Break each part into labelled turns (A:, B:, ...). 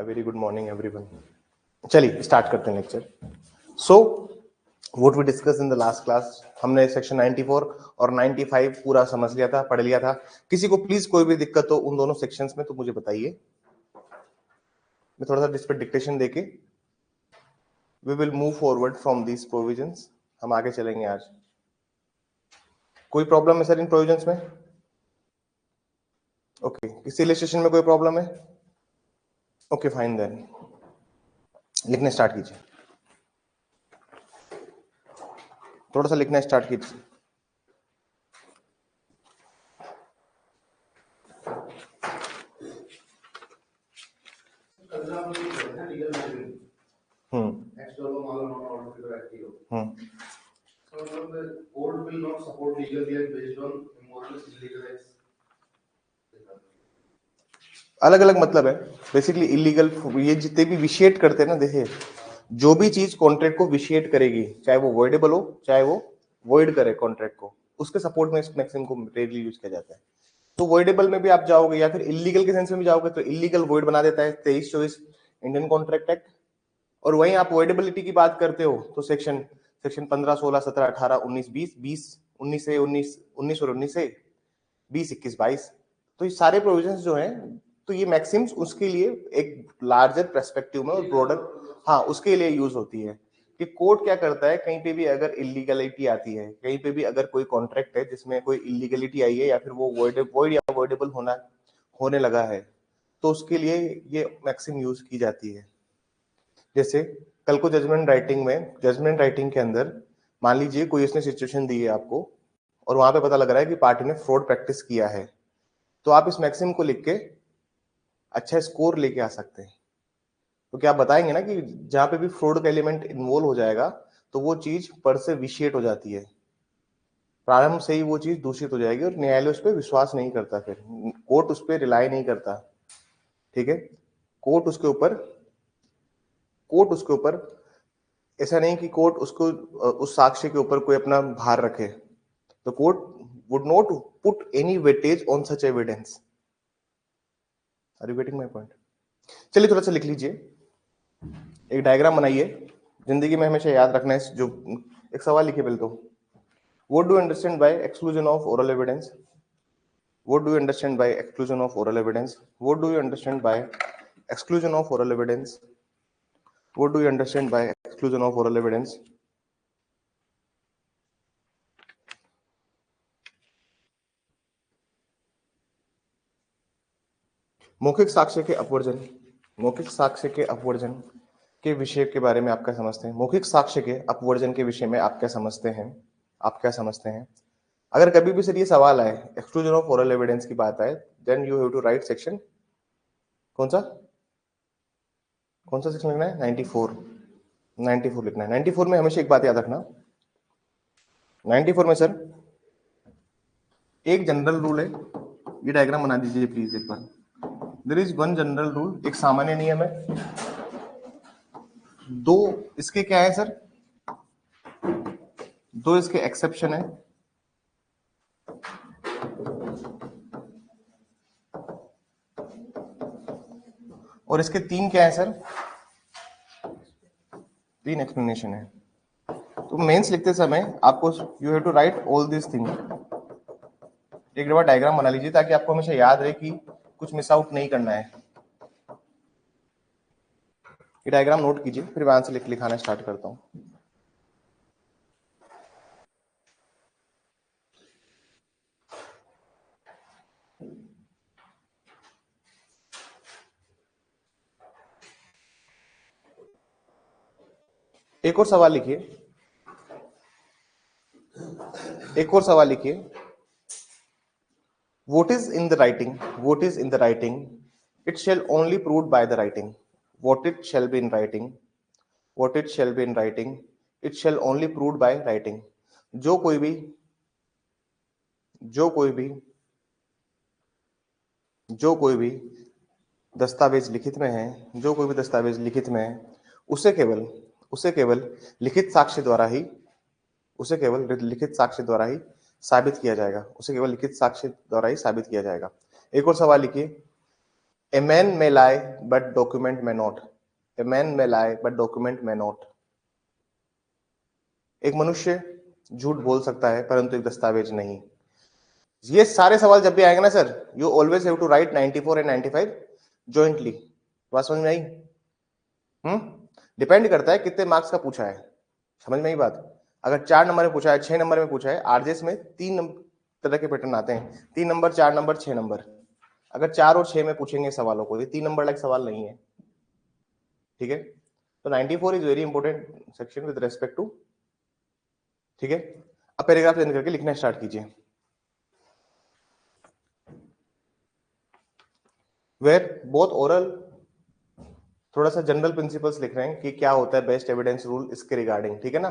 A: Very good morning everyone. चलिए start करते हैं lecture. So what we discuss in the last class, हमने section 94 और 95 पूरा समझ लिया था, पढ़ लिया था। किसी को प्लीज कोई भी दिक्कत हो उन दोनों सेक्शंस में तो मुझे बताइए। मैं थोड़ा सा इस पर डिक्टेशन देके we will move forward from these provisions. हम आगे चलेंगे आज। कोई प्रॉब्लम है सर इन प्रोविजंस में? ओके, किसी इलस्ट्रेशन में कोई प्रॉब्लम है? ओके फाइन, देन लिखने स्टार्ट कीजिए। थोड़ा सा लिखना स्टार्ट कीजिए। अलग अलग मतलब है बेसिकली। इलीगल ये जितने भी विशिएट करते हैं ना, देखिए जो भी चीज कॉन्ट्रैक्ट को विशिएट करेगी, चाहे वो वॉइडेबल हो चाहे वो वॉइड करे कॉन्ट्रैक्ट को, उसके सपोर्ट में इस मैक्सिम को रेयरली यूज किया जाता है। तो वॉइडेबल में भी आप जाओगे या फिर इलीगल के सेंस में भी जाओगे तो इलीगल वॉइड बना देता है 23-24 इंडियन कॉन्ट्रैक्ट एक्ट। और वहीं आप वॉइडेबिलिटी की बात करते हो तो सेक्शन 15, 16, 17, 18, 19, 20, 19 से 19 और 19 से 20, 21, 22, तो ये सारे प्रोविजंस जो हैं, तो ये मैक्सिम्स उसके लिए एक लार्जर पर्सपेक्टिव में और ब्रॉडर, हाँ उसके लिए यूज होती है कि कोर्ट क्या करता है, कहीं पे भी अगर इलीगलिटी आती है, कहीं पे भी अगर कोई कॉन्ट्रैक्ट है जिसमें कोई इलीगलिटी आई है या फिर वो वॉइड या वॉइडेबल होने लगा है, तो उसके लिए ये मैक्सिम यूज की जाती है। जैसे कल को जजमेंट राइटिंग के अंदर मान लीजिए कोई इसने सिचुएशन दी है आपको और वहां पे पता लग रहा है कि पार्टी ने फ्रॉड प्रैक्टिस किया है, तो आप इस मैक्सिम को लिख के अच्छा स्कोर लेके आ सकते हैं। तो क्या आप बताएंगे ना कि जहां पे भी फ्रॉड का एलिमेंट इन्वॉल्व हो जाएगा तो वो चीज पर से विशिएट हो जाती है, प्रारंभ से ही वो चीज दूषित हो जाएगी और न्यायालय उस पर विश्वास नहीं करता, फिर कोर्ट उस पर रिलाई नहीं करता। ठीक है, कोर्ट उसके ऊपर ऐसा नहीं कि कोर्ट उसको उस साक्ष्य के ऊपर कोई अपना भार रखे। तो court would not put any weightage on such evidence. Are you getting my point? चलिए थोड़ा सा लिख लीजिए, एक डायग्राम बनाइए। जिंदगी में हमेशा याद रखना है जो एक सवाल लिखिए पहले तो, what do you understand bye exclusion of oral evidence? What do you understand bye exclusion of oral evidence? What do you understand bye exclusion of oral evidence? What do you understand bye exclusion of oral evidence? मौखिक साक्ष्य के अपवर्जन के विषय के बारे में आप क्या समझते हैं? मौखिक साक्ष्य के अपवर्जन के विषय में आप क्या समझते हैं? अगर कभी भी सर ये सवाल आए, एक्सक्लूजन ऑफ ओरल एविडेंस की बात आए, then you have to write section कौन सा सेक्शन लिखना है? 94 लिखना है। 94 में हमेशा एक बात याद रखना, 94 में सर एक जनरल रूल है। ये डायग्राम बना दीजिए प्लीज एक बार। There is one general rule, एक सामान्य नियम है। दो इसके क्या है सर? दो इसके एक्सेप्शन है। और इसके तीन क्या है सर? तीन एक्सप्लेनेशन है। तो मेंस लिखते समय आपको you have to write all this thing. एक बार डायग्राम बना लीजिए ताकि आपको हमेशा याद रहे कि कुछ मिस आउट नहीं करना है। ये डायग्राम नोट कीजिए, फिर मैं आंसर लिखाना स्टार्ट करता हूं। एक और सवाल लिखिए, What is in the writing? It shall only proved by the writing. What it shall be in writing? It shall only proved by writing. जो कोई भी दस्तावेज लिखित में है, उसे केवल लिखित साक्ष्य द्वारा ही साबित किया जाएगा। एक और सवाल लिखिए, a man may lie but document may not. A man may lie but document may not. एक मनुष्य झूठ बोल सकता है परंतु एक दस्तावेज नहीं। ये सारे सवाल जब भी आएंगे ना sir, you always have to write 94 and 95 jointly. बात समझ में आई? डिपेंड करता है कितने मार्क्स का पूछा है, समझ में आई बात? अगर 4 नंबर में पूछा है, 6 नंबर में पूछा है, आरजेएस में 3 तरह के पैटर्न आते हैं, 3 नंबर, 4 नंबर, 6 नंबर। अगर 4 और 6 में पूछेंगे सवालों को, ये 3 नंबर लाइक सवाल नहीं है, ठीक है? तो 94 is very important section with respect to, ठीक है? अब पैराग्राफ चेंज करके लिखना स्टार्ट कीजिए। वेयर बोथ ओरल, थोड़ा सा जनरल प्रिंसिपल्स लिख रहे हैं कि क्या होता है बेस्ट एविडेंस रूल इसके रिगार्डिंग, ठीक है ना?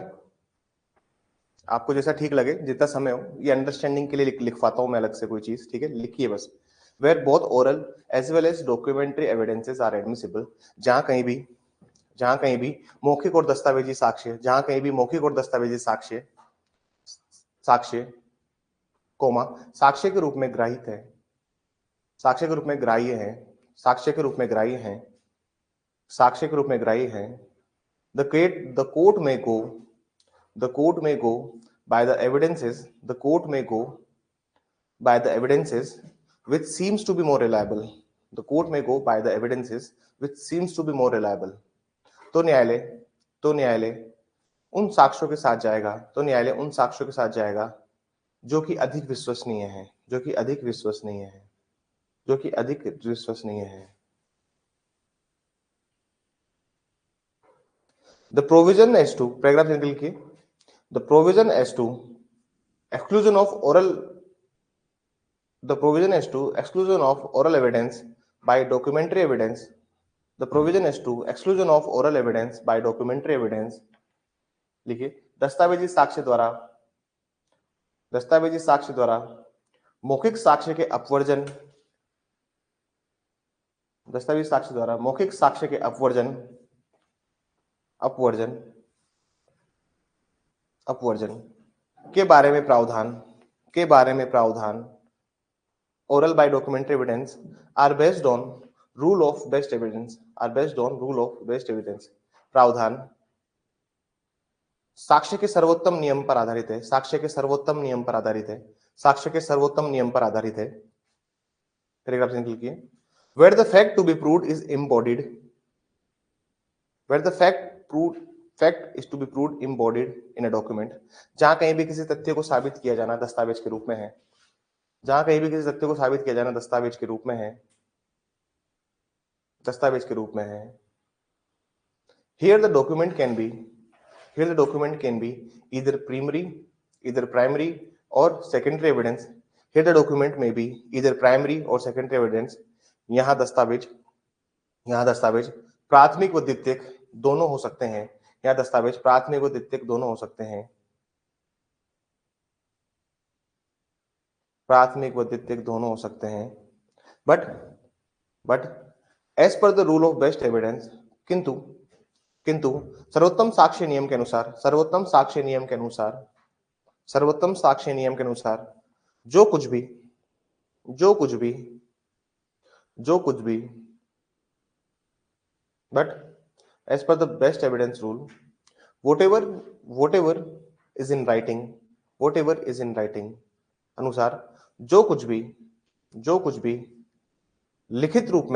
A: आपको जैसा ठीक लगे, जितना समय हो, ये अंडरस्टैंडिंग के लिए लिखवाता हूं मैं अलग से कोई चीज, ठीक है? लिखिए बस। Where both oral as well as documentary evidences are admissible, जहां कहीं भी मौखिक और दस्तावेजी साक्ष्य, जहां कहीं भी मौखिक और दस्तावेजी साक्ष्य कोमा साक्ष्य के रूप में ग्राहित है, साक्ष्य के रूप में ग्राह्य है, साक्ष्य के रूप में ग्राह्य है, साक्ष्य के रूप में ग्राह्य है। द कोर्ट में गो the court may go by the evidences, the court may go by the evidences which seems to be more reliable, the court may go by the evidences which seems to be more reliable. तो न्यायालय उन साक्ष्यों के साथ जाएगा, तो न्यायालय उन साक्ष्यों के साथ जाएगा जो कि अधिक विश्वसनीय है, जो कि अधिक विश्वसनीय है, जो कि अधिक विश्वसनीय है। The provision as to, paragraph निकल के, the provision as to exclusion of oral, the provision as to exclusion of oral evidence by documentary evidence, the provision as to exclusion of oral evidence by documentary evidence, लिखिए, दस्तावेजी साक्ष्य द्वारा मौखिक साक्ष्य के अपवर्जन, दस्तावेजी साक्ष्य द्वारा मौखिक साक्ष्य के अपवर्जन के बारे में प्रावधान oral by documentary evidence are based on rule of best evidence, प्रावधान साक्ष्य के सर्वोत्तम नियम पर आधारित है, साक्ष्य के सर्वोत्तम नियम पर आधारित है। पैराग्राफ सिंपल किए, where the fact to be proved is embodied, where the fact is to be proved embodied in a document, जहां कहीं भी किसी तथ्य को साबित किया जाना दस्तावेज के रूप में है, जहां कहीं भी किसी तथ्य को साबित किया जाना दस्तावेज के रूप में है। Here the document can be either primary or secondary evidence. Here the document may be either primary or secondary evidence. यहाँ दस्तावेज प्राथमिक व द्वितीयक दोनों हो सकते हैं, यहाँ दस्तावेज प्राथमिक व द्वितीयक दोनों हो सकते हैं, प्राथमिक व द्वितीयक दोनों हो सकते हैं। But as per the rule of best evidence, किंतु सर्वोत्तम साक्ष्य नियम के अनुसार जो कुछ भी but as per the best evidence rule, whatever is in writing अनुसार जो कुछ भी लिखित रूप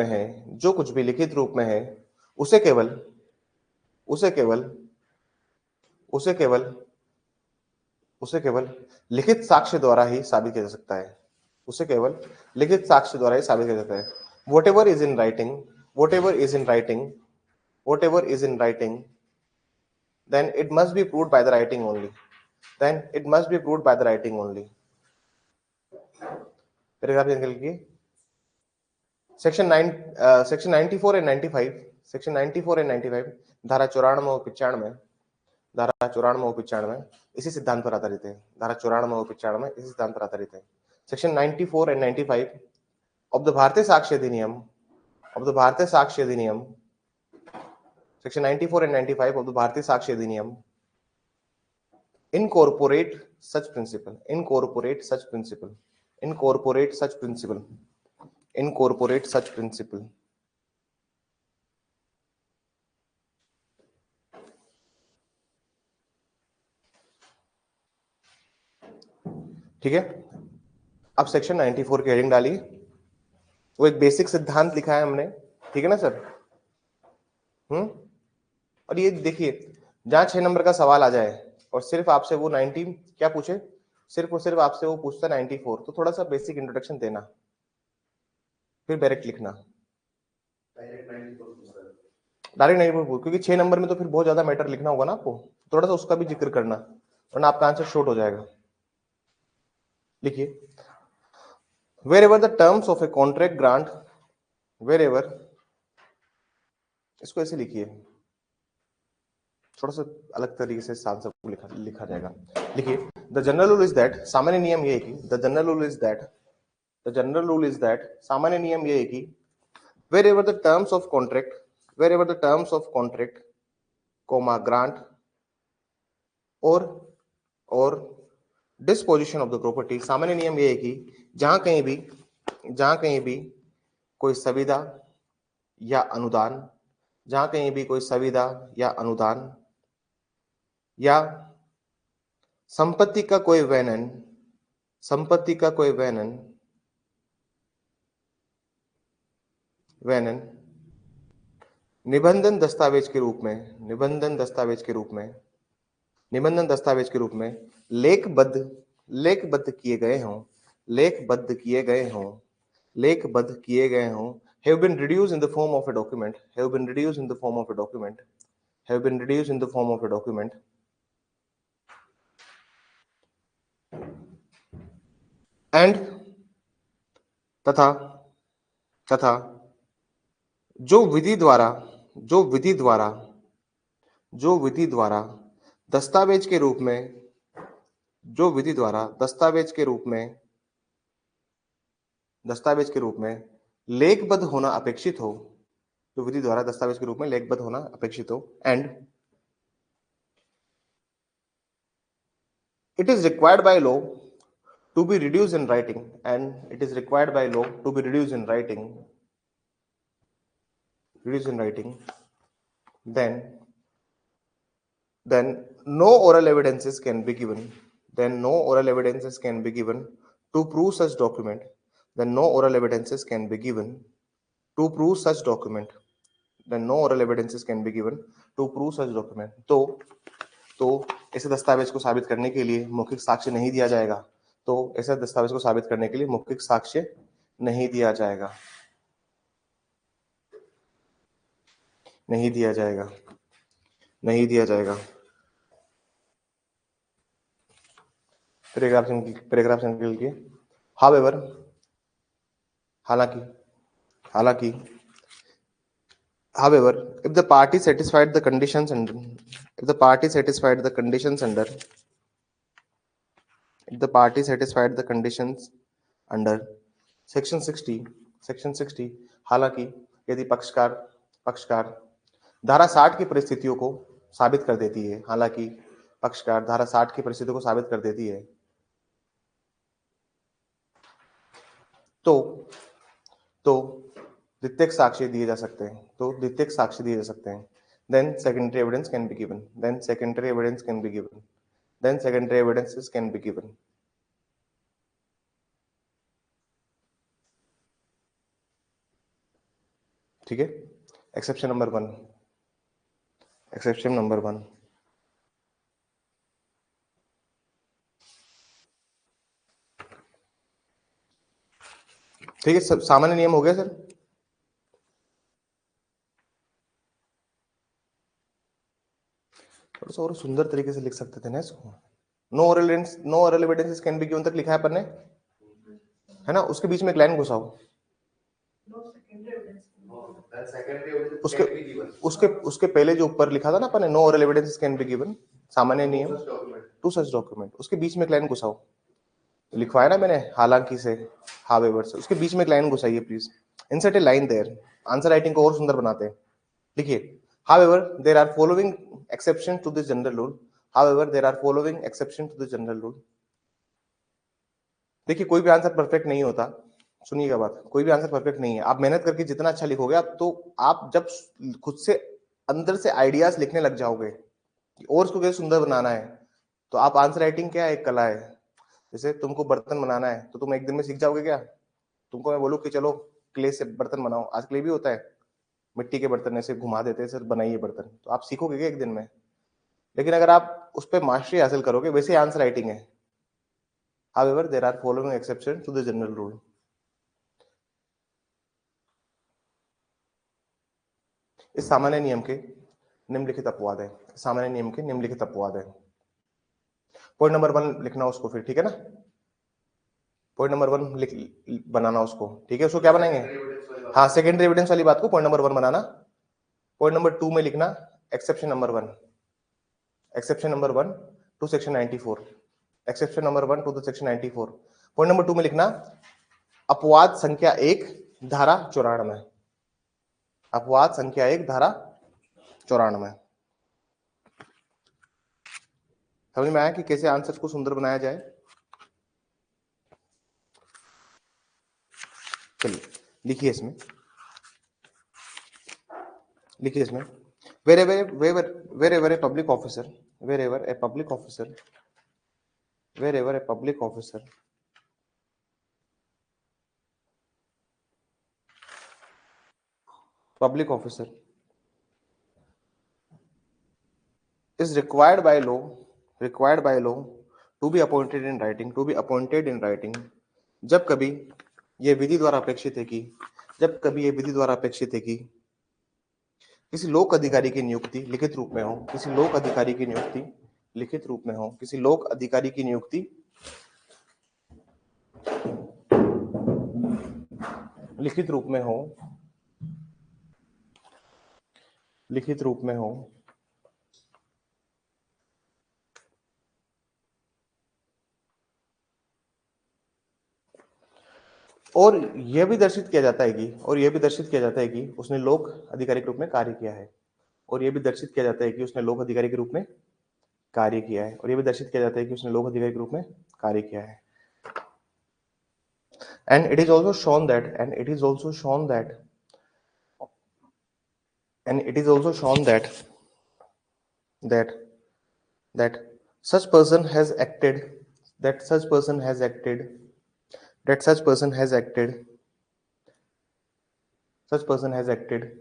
A: में है, उसे केवल लिखित साक्ष्य द्वारा ही साबित किया जा सकता है, whatever is in writing then it must be proved by the writing only, paragraph निकल के सेक्शन 94 एंड 95, धारा 94 और 95 इसी सिद्धांत पर आधारित है, सेक्शन 94 एंड 95 ऑफ द भारतीय साक्ष्य अधिनियम, सेक्शन 94 एंड 95 ऑफ द भारतीय साक्ष्य अधिनियम incorporate such principle incorporate such principle. ठीक है, अब सेक्शन 94 की हेडिंग डालिए। वो एक बेसिक सिद्धांत लिखा है हमने, ठीक है ना सर? और ये देखिए, जहां 6 नंबर का सवाल आ जाए और सिर्फ आपसे वो 90 क्या पूछे, सिर्फ और सिर्फ आपसे वो पूछता 94, तो थोड़ा सा बेसिक इंट्रोडक्शन देना, फिर डायरेक्ट लिखना। डायरेक्ट नहीं पूछ, क्योंकि 6 नंबर में तो फिर बहुत ज्यादा मैटर लिखना होगा ना आपको, थोड़ा सा उसका भी जिक्र करना, वरना आपका आंसर शॉर्ट हो जाएगा। लिखिए, wherever the terms of a contract grant, wherever, इसको ऐसे लिखिए, थोड़ा सा अलग तरीके से आंसर को लिखा जाएगा। लिखिए, the general rule is that, सामान्य नियम ये है कि the general rule is that, the general rule is that, सामान्य नियम ये है कि wherever the terms of contract, wherever the terms of contract, comma grant और disposition of the property, सामान्य नियम ये है कि जहां कहीं भी कोई सुविधा या अनुदान, जहां कहीं भी कोई सुविधा या अनुदान या संपत्ति का कोई वर्णन, संपत्ति का कोई वर्णन निबंधन दस्तावेज के रूप में, निबंधन दस्तावेज के रूप में, निबंधन दस्तावेज के रूप में लेखबद्ध किए गए हों, लेखबद्ध किए गए हों, लेखबद्ध किए गए हों, have been reduced in the form of a document, have been reduced in the form of a document, have been reduced in the form of a document, and तथा तथा जो विधि द्वारा दस्तावेज के रूप में, जो विधि द्वारा दस्तावेज के रूप में लेखबद्ध होना अपेक्षित हो, जो विधि द्वारा दस्तावेज के रूप में लेखबद्ध होना अपेक्षित हो, and it is required by law to be reduced in writing, and it is required by law to be reduced in writing, then no oral evidences can be given, then no oral evidences can be given to prove such document, then no oral evidences can be given to prove such document, then no oral evidences can be given to prove such document। तो ऐसे दस्तावेज को साबित करने के लिए मौखिक साक्ष्य नहीं दिया जाएगा, तो ऐसे दस्तावेज को साबित करने के लिए मौखिक साक्ष्य नहीं दिया जाएगा, नहीं दिया जाएगा, नहीं दिया जाएगा। पैराग्राफ से निकल के, however, हालांकि however, if the party satisfied the conditions under, if the party satisfied the conditions under, if the party satisfied the conditions under section 60, हालांकि यदि पक्षकार धारा 60 की परिस्थितियों को साबित कर देती है, हालांकि पक्षकार धारा 60 की परिस्थितियों को साबित कर देती है, तो द्वितीयक साक्ष्य दिए जा सकते हैं, तो द्वितीयक साक्ष्य दिए जा सकते हैं। Then secondary evidence can be given, then secondary evidence can be given, then secondary evidences can be given। ठीक है, एक्सेप्शन नंबर 1, एक्सेप्शन नंबर 1, ठीक है, सब सामान्य नियम हो गया सर। थोड़ा सा और सुंदर तरीके से लिख सकते थे ना इसको। No oral evidences can be given तक लिखा है अपन ने, है ना, उसके बीच में एक लाइन घुसाओ, उसके उसके पहले जो ऊपर लिखा था ना अपन ने, no oral evidences can be given, सामान्य नियम टू सच डॉक्यूमेंट, उसके बीच में एक लाइन घुसाओ, लिखवाया ना मैंने हालांकि से, हावेवर से, उसके बीच में एक लाइन घुसाइए please, insert a line there, answer writing को और सुंदर बनाते हैं। लिखिए, however there are following exceptions to this general rule, however there are following exceptions to the general rule। देखिए, कोई भी आंसर परफेक्ट नहीं होता, सुनिएगा बात, कोई भी आंसर परफेक्ट नहीं है। आप मेहनत करके जितना अच्छा लिखोगे आप, तो आप जब खुद से अंदर से आइडियाज लिखने लग जाओगे और उसको कैसे सुंदर बनाना है, तो आप आंसर राइटिंग क्या है, एक कला है। जैसे तुमको बर्तन बनाना है तो तुम एक दिन में सीख जाओगे क्या? तुमको मैं बोलूँ कि चलो क्ले से बर्तन बनाओ, आज क्ले भी होता है, मिट्टी के बर्तन ऐसे घुमा देते हैं सर, बनाइए बर्तन, तो आप सीखोगे क्या एक दिन में? लेकिन अगर आप उस पर मास्टरी हासिल करोगे, वैसे आंसर राइटिंग है। However, there are following exceptions to the general rule. इस सामान्य नियम के निम्नलिखित अपवाद है। सामान्य नियम के निम्नलिखित अपवाद है। पॉइंट नंबर 1 लिखना उसको फिर, ठीक है ना? पॉइंट नंबर 1 लिख बनाना उसको, ठीक है? उसको क्या बनाएंगे? हाँ, सेकेंडरी एविडेंस वाली बात को पॉइंट नंबर 1 बनाना। पॉइंट नंबर 2 में लिखना exception number 1, exception number 1 to section 94, exception number 1 to the section 94। Point number 2 में लिखना अपवाद संख्या 1 धारा 94, अपवाद संख्या 1 धारा 94। समझ में आया कि कैसे आंसर को सुंदर बनाया जाए? चलिए लिखिए इसमें, लिखिए इसमें, wherever a public officer, wherever a public officer, wherever a public officer is required by law to be appointed in writing, to be appointed in writing, जब कभी यह विधि द्वारा अपेक्षित है कि, जब कभी यह विधि द्वारा अपेक्षित है कि किसी लोक अधिकारी की नियुक्ति लिखित रूप में हो, किसी लोक अधिकारी की नियुक्ति लिखित रूप में हो, किसी लोक अधिकारी की नियुक्ति लिखित रूप में हो, लिखित रूप में हो, और यह भी दर्शित किया जाता है कि, और यह भी दर्शित किया जाता है कि उसने लोक अधिकारी के रूप में कार्य किया है, और यह भी दर्शित किया जाता है कि उसने लोक अधिकारी के रूप में कार्य किया है, और यह भी दर्शित किया जाता है कि उसने लोक अधिकारी के रूप में कार्य किया है। And it is also shown that, and it is also shown that, and it is also shown that that that such person has acted, that such person has acted, that such person has acted, such person has acted,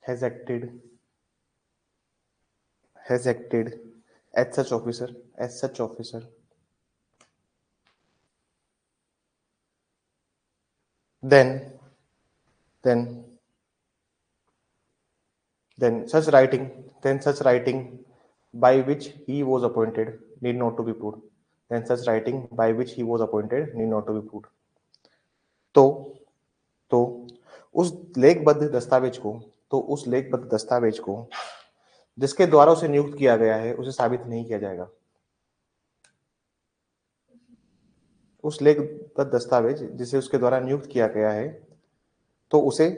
A: has acted, has acted as such officer, as such officer, then then then such writing, then such writing by which he was appointed need not to be proved, then such writing by which he was appointed need not to be proved। तो उस लेखबद्ध दस्तावेज को, तो उस लेखबद्ध दस्तावेज को जिसके द्वारा उसे नियुक्त किया गया है उसे साबित नहीं किया जाएगा। उस लेखबद्ध दस्तावेज जिसे उसके द्वारा नियुक्त किया गया है तो उसे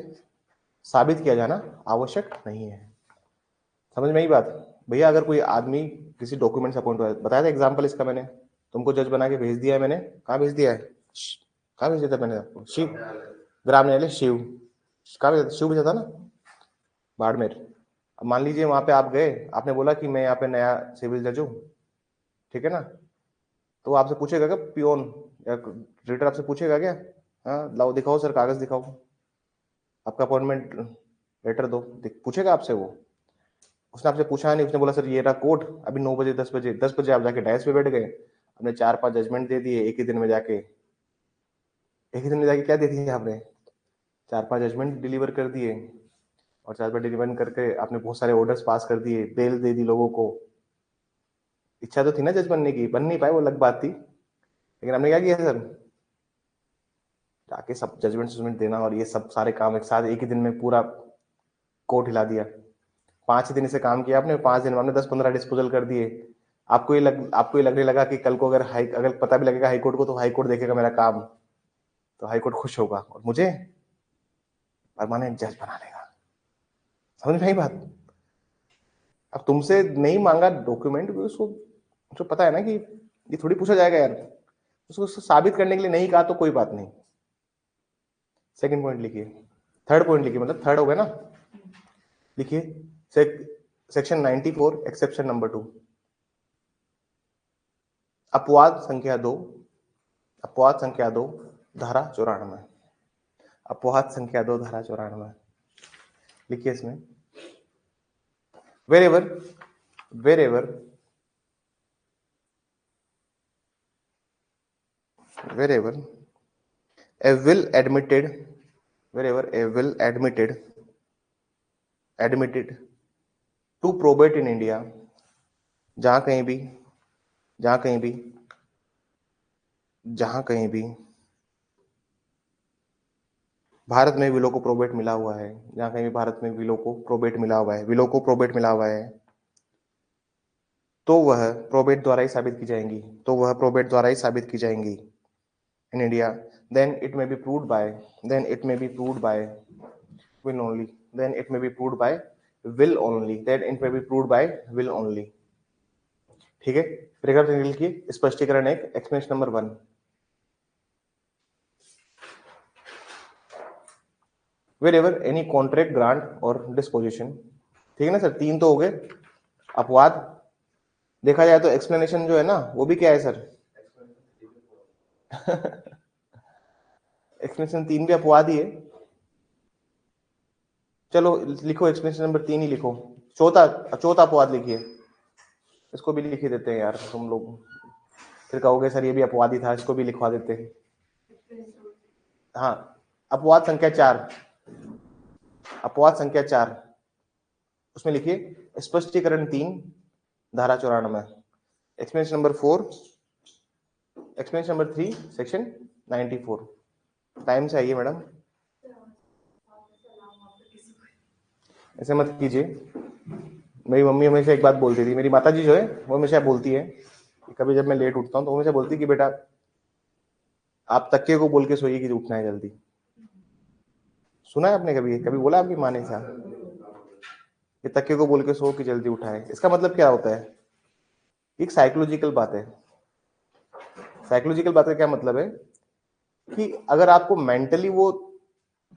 A: साबित किया जाना आवश्यक नहीं है। समझ में आई बात? भैया अगर कोई आदमी किसी डॉक्यूमेंट से अपॉइंट हुआ है, बताया था एग्जांपल इसका मैंने, तुमको जज बना के भेज दिया है मैंने, कहाँ भेज दिया है, कहाँ भेज दिया था मैंने आपको? शिव ग्राम न्यायालय, शिव कहाँ भेजा था? शिव भेजा था ना, बाड़मेर। अब मान लीजिए वहां पे आप गए, आपने बोला कि मैं यहाँ पे नया सिविल जज हूँ, ठीक है ना, तो आपसे पूछेगा क्या पियोन या रेटर, आपसे पूछेगा क्या, हाँ लाओ दिखाओ सर कागज दिखाओ, आपका अपॉइंटमेंट लेटर दो, पूछेगा आपसे वो? उसने आपसे पूछा नहीं, उसने बोला सर ये रहा कोर्ट, अभी 9 बजे 10 बजे आप जाके डायस पे बैठ गए, आपने 4-5 जजमेंट दे दिए एक ही दिन में जाके, एक ही दिन में जाके क्या दे दिया आपने, 4-5 जजमेंट डिलीवर कर दिए, और 4-5 डिलीवर करके आपने बहुत सारे ऑर्डर्स पास कर दिए, बेल दे दी लोगों को। इच्छा तो थी ना जज बनने की, बन नहीं पाए वो अलग बात थी, लेकिन हमने क्या किया सर, जाके सब जजमेंट देना और ये सब सारे काम एक साथ एक ही दिन में पूरा कोर्ट हिला दिया। 5 दिन से काम किया आपने, 5 दिन में आपने 10-15 डिस्पोजल कर दिए। आपको ये लगने लगा कि कल को अगर पता भी लगेगा हाईकोर्ट को, तो हाईकोर्ट देखेगा मेरा काम, तो हाईकोर्ट खुश होगा और मुझे परमानेंट जज बना लेगा। समझ में आई बात? अब तुमसे नहीं मांगा डॉक्यूमेंट, उसको पता है ना कि ये थोड़ी पूछा जाएगा यार, उसको साबित करने के लिए नहीं कहा तो कोई बात नहीं। सेकंड पॉइंट लिखिए, थर्ड पॉइंट लिखिए, मतलब थर्ड हो गया ना। लिखिए सेक्शन 94 एक्सेप्शन नंबर 2, अपवाद संख्या 2, अपवाद संख्या 2 धारा 94, अपवाद संख्या 2 धारा 94। लिखिए इसमें wherever wherever wherever a will admitted wherever a will admitted to probate in India, जहां कहीं भी जहां कहीं भी जहां कहीं भी भारत में विलो को प्रोबेट मिला हुआ है, जहां कहीं भी भारत में विलो को प्रोबेट मिला हुआ है, विलो को प्रोबेट मिला हुआ है, तो वह प्रोबेट द्वारा ही साबित की जाएंगी, तो वह प्रोबेट द्वारा ही साबित की जाएंगी in India. Then it may be proved by then it may be proved by will only then it may be proved by will only then it may be proved by will only। ठीक है, paragraph लिखिए, स्पष्टीकरण एक, explanation number 1। wherever any contract grant or disposition, ठीक है ना sir, 3 तो हो गए। अपवाद देखा जाए तो एक्सप्लेनेशन जो है ना वो भी क्या है सर एक्सप्लेनेशन 3 भी अपवाद ही है। चलो लिखो एक्सप्लेनेशन नंबर 3 ही लिखो, चौथा अपवाद लिखिए, इसको भी लिख देते हैं यार, तुम लोग फिर कहोगे सर ये भी अपवाद ही था, इसको भी लिखवा देते हैं। हाँ, अपवाद संख्या 4, अपवाद संख्या 4, उसमें लिखिए स्पष्टीकरण 3 धारा 94, explanation number 4, explanation number 3 section 94। Time से आइए मैडम, ऐसे मत कीजिए। मेरी मम्मी हमेशा एक बात बोलती थी, मेरी माता जी जो है वो हमेशा बोलती है कि कभी जब मैं लेट उठता हूँ तो हमेशा बोलती कि बेटा आप तकिए को बोल के सोइए कि उठना है जल्दी। सुना है आपने कभी कभी बोला आपकी माँ ने ऐसा कि तकिए को बोल के सो कि जल्दी उठाए? इसका मतलब क्या होता है? एक साइकोलॉजिकल बात है। साइकोलॉजिकल बात का क्या मतलब है कि अगर आपको मेंटली वो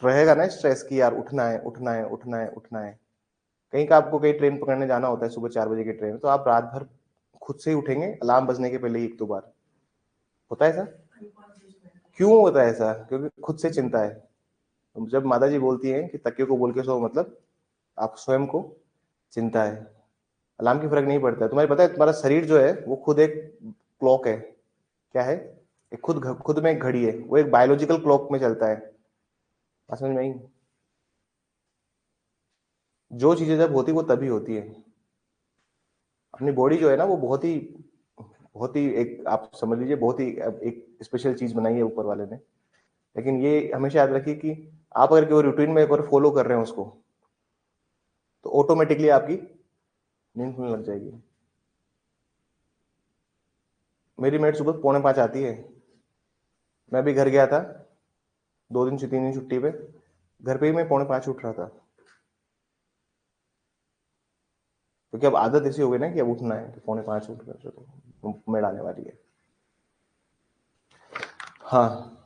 A: रहेगा ना स्ट्रेस की यार उठना है उठना है उठना है उठना है, कहीं का आपको कहीं ट्रेन पकड़ने जाना होता है सुबह 4 बजे की ट्रेन, तो आप रात भर खुद से ही उठेंगे अलार्म बजने के पहले ही 1-2 बार। होता है ऐसा? क्यों होता है ऐसा? क्योंकि खुद से चिंता है। जब माता जी बोलती हैं कि तकिए को बोल के सो, मतलब आप स्वयं को चिंता है। अलार्म की फर्क नहीं पड़ता है। तुम्हारे पता है तुम्हारा शरीर जो है वो खुद एक क्लॉक है। क्या है? एक खुद में एक घड़ी है, वो एक बायोलॉजिकल क्लॉक में चलता है। समझ में आई? जो चीजें जब होती वो तभी होती है। अपनी बॉडी जो है ना वो बहुत ही एक आप समझ लीजिए बहुत ही एक स्पेशल चीज बनाई है ऊपर वाले ने। लेकिन ये हमेशा याद रखिए कि आप अगर कोई रूटीन में एक बार फॉलो कर रहे हैं उसको, तो ऑटोमेटिकली आपकी नींद खुलने लग जाएगी। मेरी मेट सुबह 4:45 आती है। मैं भी घर गया था 2 दिन से 3 दिन छुट्टी पे, घर पे ही मैं 4:45 उठ रहा था, क्योंकि अब आदत ऐसी हो गई ना कि अब उठना है, तो 4:45 उठ कर तो मेड आने वाली है। हाँ,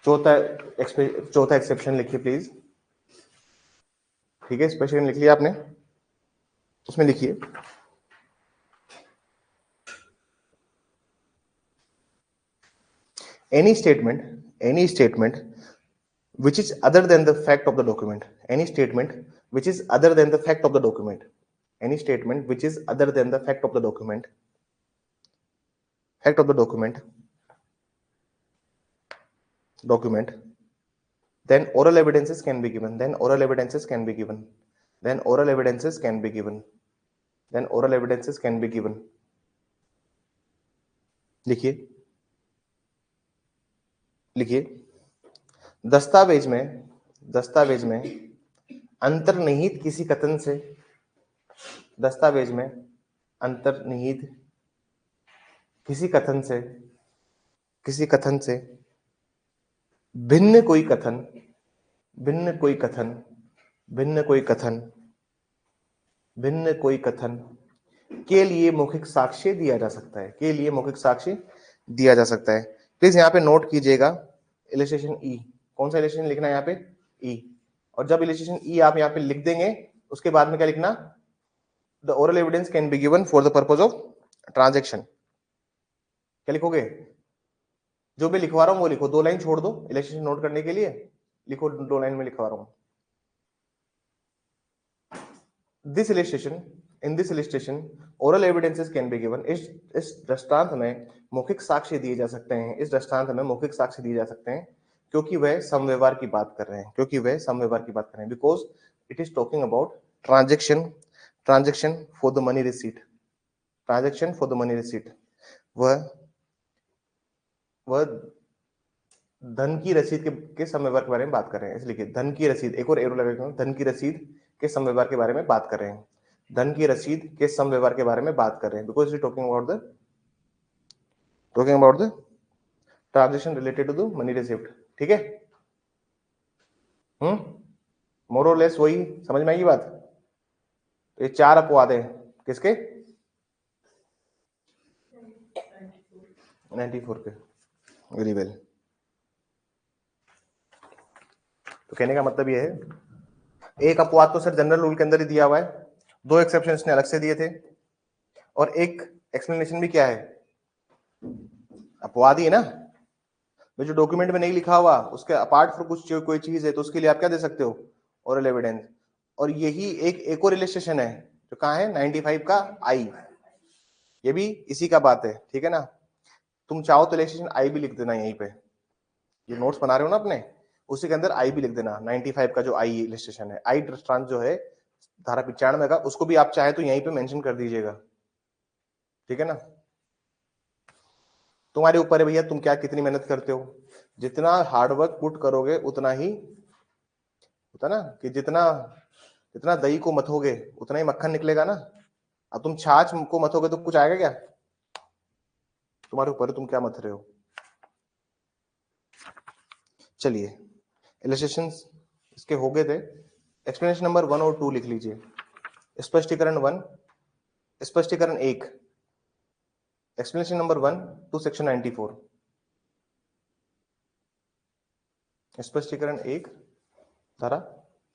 A: चौथा एक्सेप्शन लिखिए प्लीज। ठीक है, स्पेशल लिख लिया आपने, उसमें लिखिए any statement which is other than the fact of the document, any statement which is other than the fact of the document, any statement which is other than the fact of the document, then oral evidences can be given, then oral evidences can be given, then oral evidences can be given, then oral evidences can be given। लिखिए लिखिए दस्तावेज में अंतर्निहित किसी कथन से, दस्तावेज में अंतर्निहित किसी कथन से भिन्न कोई कथन भिन्न कोई कथन के लिए मौखिक साक्ष्य दिया जा सकता है, के लिए मौखिक साक्ष्य दिया जा सकता है। प्लीज यहाँ पे नोट कीजिएगा इलस्ट्रेशन ई, कौन सा इलस्ट्रेशन लिखना है यहाँ पे, ई। और जब इलस्ट्रेशन ई आप यहाँ पे लिख देंगे, उसके बाद में क्या लिखना, the oral evidence can be given for the purpose of transaction. क्या लिखोगे, जो भी लिखवा रहा हूँ वो लिखो, 2 लाइन छोड़ दो इलस्ट्रेशन नोट करने के लिए, लिखो 2 लाइन में लिखवा रहा हूँ। This illustration, in this illustration oral evidences can be given, इस दृष्टांत में मौखिक साक्ष्य दिए जा सकते हैं, इस दृष्टांत में मौखिक साक्ष्य दिए जा सकते हैं, क्योंकि वह समव्यवहार की बात कर रहे हैं, क्योंकि वह समव्यवहार की बात कर रहे हैं, because it is talking about transaction, transaction for the money receipt, transaction for the money receipt. वह धन की रसीद के समव्यवहार के बारे में बात कर रहे हैं, इसलिए धन की रसीद, एक और एरो लगा, धन की रसीद के समव्यवहार के बारे में बात कर रहे हैं, धन की रसीद के समव्यवहार के बारे में बात कर रहे हैं, because talking about the transaction related to the money received. ठीक है, मोर और लेस वही समझ में आएगी बात। तो ये 4 अपवाद है किसके, 94 के। Very well. तो कहने का मतलब ये है, एक अपवाद तो सर जनरल रूल के अंदर ही दिया हुआ है, 2 एक्सेप्शन इसने अलग से दिए थे, और एक एक्सप्लेनेशन भी क्या है, अपवाद ही है ना। जो डॉक्यूमेंट में नहीं लिखा हुआ उसके अपार्ट फिर कुछ कोई चीज है, तो उसके लिए आप क्या दे सकते हो, ओरल एविडेंस। और यही एक और इलस्ट्रेशन है जो कहाँ है, 95 का आई, ये भी इसी का बात है। ठीक है ना, तुम चाहो तो इलस्ट्रेशन आई भी लिख देना यहीं पे, ये नोट्स बना रहे हो ना अपने, उसी के अंदर आई भी लिख देना, 95 का जो आई इलस्ट्रेशन है, आई दृष्टांत जो है धारा 95 का, उसको भी आप चाहे तो यहीं पे मेंशन कर दीजिएगा। ठीक है ना, तुम्हारे ऊपर है भैया, तुम क्या कितनी मेहनत करते हो, जितना हार्डवर्क पुट करोगे उतना ही होता ना, कि जितना जितना दही को मथोगे उतना ही मक्खन निकलेगा ना। अब तुम छाछ को मथोगे तो कुछ आएगा क्या, तुम्हारे ऊपर तुम क्या मथ रहे हो। चलिए इलस्ट्रेशन इसके हो गए थे, एक्सप्लेनेशन नंबर 1 और 2 लिख लीजिए। स्पष्टीकरण 1, स्पष्टीकरण 1, एक्सप्लेनेशन नंबर 1 टू सेक्शन 94, स्पष्टीकरण 1 धारा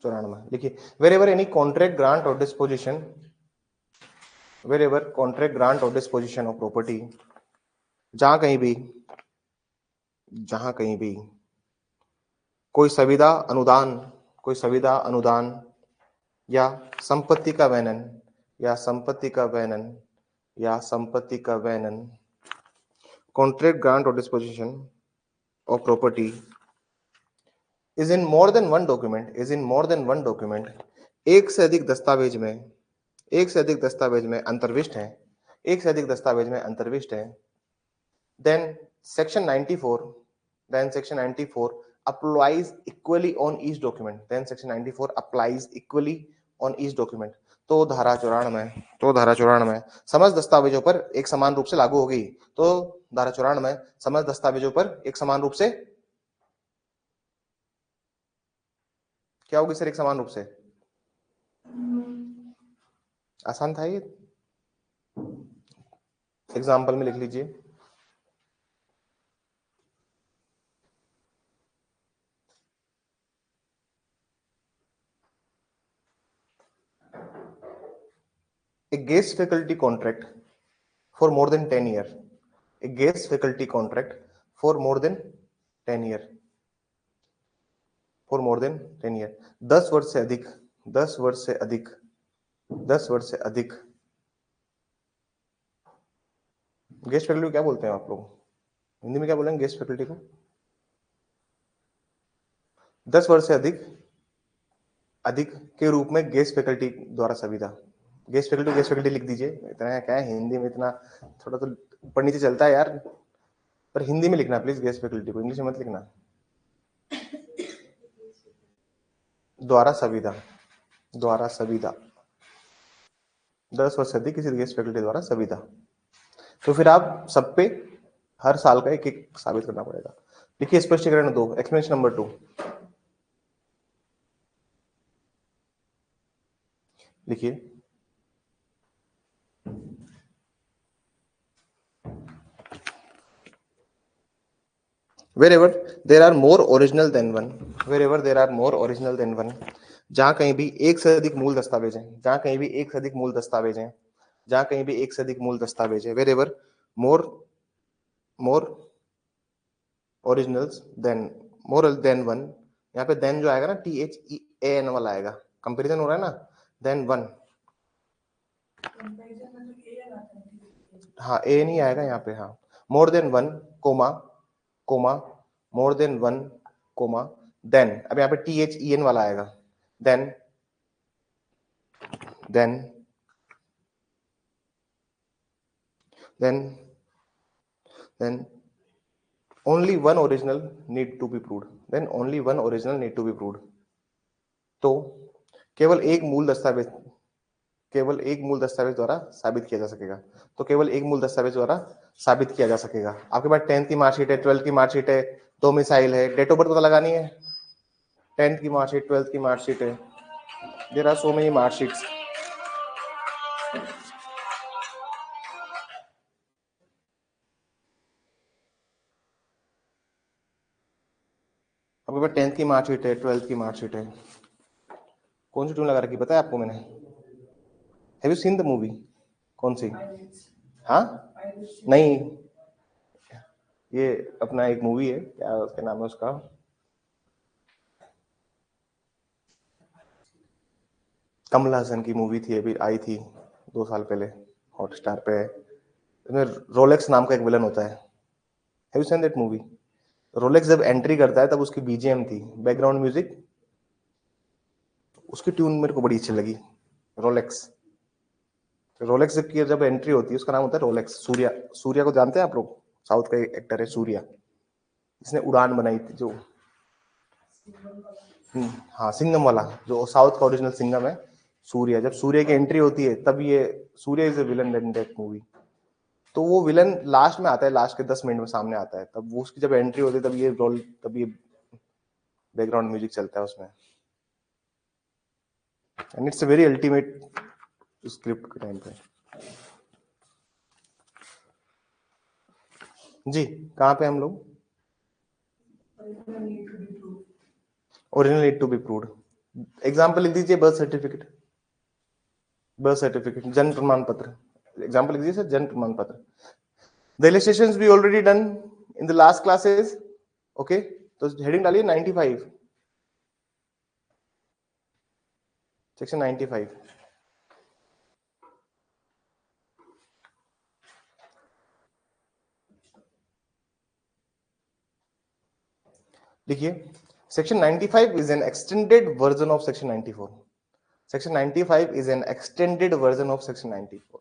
A: 94 लिखिए। Wherever any contract grant or disposition, wherever contract grant or disposition of property, जहां कहीं भी कोई संविदा अनुदान या संपत्ति का वैनन या संपत्ति का वैनन या संपत्ति का वैनन, contract grant or disposition of property is in more than one document, is in more than one document, एक से अधिक दस्तावेज में अंतर्विष्ट है, एक से अधिक दस्तावेज में अंतर्विष्ट है, then section 94, then section 94 applies equally on each document, then section 94 applies equally on each document। तो धारा 94 समस्त दस्तावेजों पर एक समान रूप से लागू होगी। तो धारा 94 समस्त दस्तावेजों पर एक समान रूप से क्या होगी सर, एक समान रूप से, आसान था ये, एग्जाम्पल में लिख लीजिए। A guest faculty contract for more than 10 year, a guest faculty contract for more than 10 year, for more than 10 year, 10 वर्ष से अधिक, 10 वर्ष से अधिक, 10 वर्ष से अधिक। गेस्ट फैकल्टी को क्या बोलते हैं आप लोग, हिंदी में क्या बोलेंगे गेस्ट फैकल्टी को, 10 वर्ष से अधिक, अधिक के रूप में गेस्ट फैकल्टी द्वारा सुविधा, गेस्ट फैकल्टी लिख दीजिए। इतना क्या है हिंदी में, इतना थोड़ा तो ऊपर नीचे चलता है यार, पर हिंदी में लिखना प्लीज, गेस्ट फैकल्टी को इंग्लिश में मत लिखना। द्वारा सुविधा, द्वारा सुविधा, 10 वर्ष से अधिक किसी गेस्ट फैकल्टी द्वारा सुविधा। तो फिर आप सब पे हर साल का एक एक साबित करना पड़ेगा। देखिए स्पष्टीकरण 2, एक्सप्लेनेशन नंबर 2 लिखिए। wherever there are more original than one, wherever there are more original than one, जहां कहीं भी एक से अधिक मूल दस्तावेज हैं, जहां कहीं भी एक से अधिक मूल दस्तावेज हैं, जहां कहीं भी एक से अधिक मूल दस्तावेज है, wherever more more originals than more than one, यहाँ पे then जो आएगा ना THEAN वाला आएगा, कंपैरिजन हो रहा है ना, then one, हाँ ए नहीं आएगा यहाँ पे, हाँ more than one comma comma more than one comma then, अब यहाँ पे THEN वाला आएगा, then then then then only one original need to be proved, then only one original need to be proved, तो केवल एक मूल दस्तावेज द्वारा साबित किया जा सकेगा, तो केवल एक मूल दस्तावेज द्वारा साबित किया जा सकेगा। आपके पास 10th की मार्कशीट है, 12th की मार्कशीट है, डोमिसाइल है, डेट ऑफ बर्थ पता लगानी है, 10th की मार्कशीट, 12th की मार्कशीट है, there are so many marksheets. आपके पास 10th की मार्कशीट है, 12th की मार्कशीट है, कौन सी ट्यून लगा रखी पता है आपको मैंने? Have you seen the movie? कौन सी? हाँ नहीं, ये अपना एक मूवी है, क्या उसका नाम है उसका, कमल हसन की मूवी थी, अभी आई थी 2 साल पहले, हॉटस्टार पे है, इसमें रोलेक्स नाम का एक विलन होता है। Have you seen that movie? Rolex जब एंट्री करता है तब उसकी बीजीएम थी, बैकग्राउंड म्यूजिक, उसकी ट्यून मेरे को बड़ी अच्छी लगी, रोलेक्स। रोलेक्स जब एंट्री होती है उसका नाम होता है रोलेक्स। सूर्या, सूर्या को जानते हैं आप लोग? साउथ का एक्टर है सूर्या, इसने उड़ान बनाई थी जो, हाँ सिंघम वाला, जो साउथ का ओरिजिनल सिंघम है सूर्या। जब सूर्य की एंट्री होती है तब ये Surya is a villain in that movie, तो वो विलन लास्ट में आता है, लास्ट के 10 मिनट में सामने आता है, तब वो उसकी जब एंट्री होती है तब ये बैकग्राउंड म्यूजिक चलता है उसमें, and it's a very ultimate script के टाइम पे। जी कहाँ पे हम लोग? Original need to be proved. Example लिख दीजिए, बर्थ सर्टिफिकेट, जन्म प्रमाण पत्र, एग्जाम्पल लिख दीजिए सर, जन्म प्रमाण पत्र। The illustrations we already done in the last classes, okay, तो हेडिंग डालिए 95, सेक्शन 95। देखिए section 95 is an extended version of section 94. Section 95 is an extended version of section 94.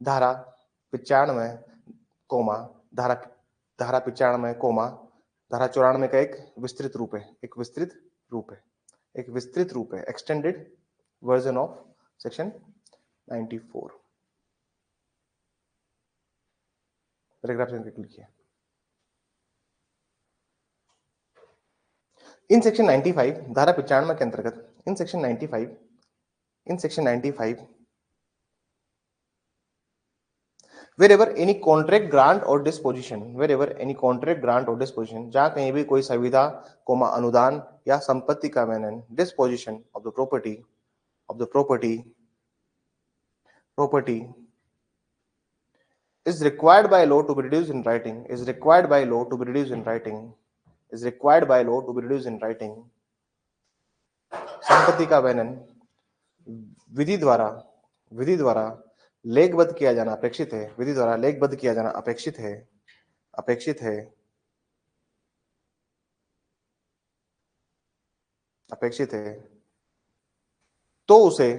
A: धारा 95 कोमा धारा 95 कोमा धारा 94 का एक विस्तृत रूप है, एक विस्तृत रूप है, extended version of section 94। Paragraph लिखिए। इन सेक्शन 95 धारा 95 के अंतर्गत, in section 95 wherever any contract grant or disposition, जहां कहीं भी कोई सुविधा कोमा अनुदान या संपत्ति का वर्णन, disposition of the property is required by law to be reduced in writing, संपत्ति का वर्णन विधि द्वारा लेखबद्ध किया जाना अपेक्षित है, अपेक्षित है, तो उसे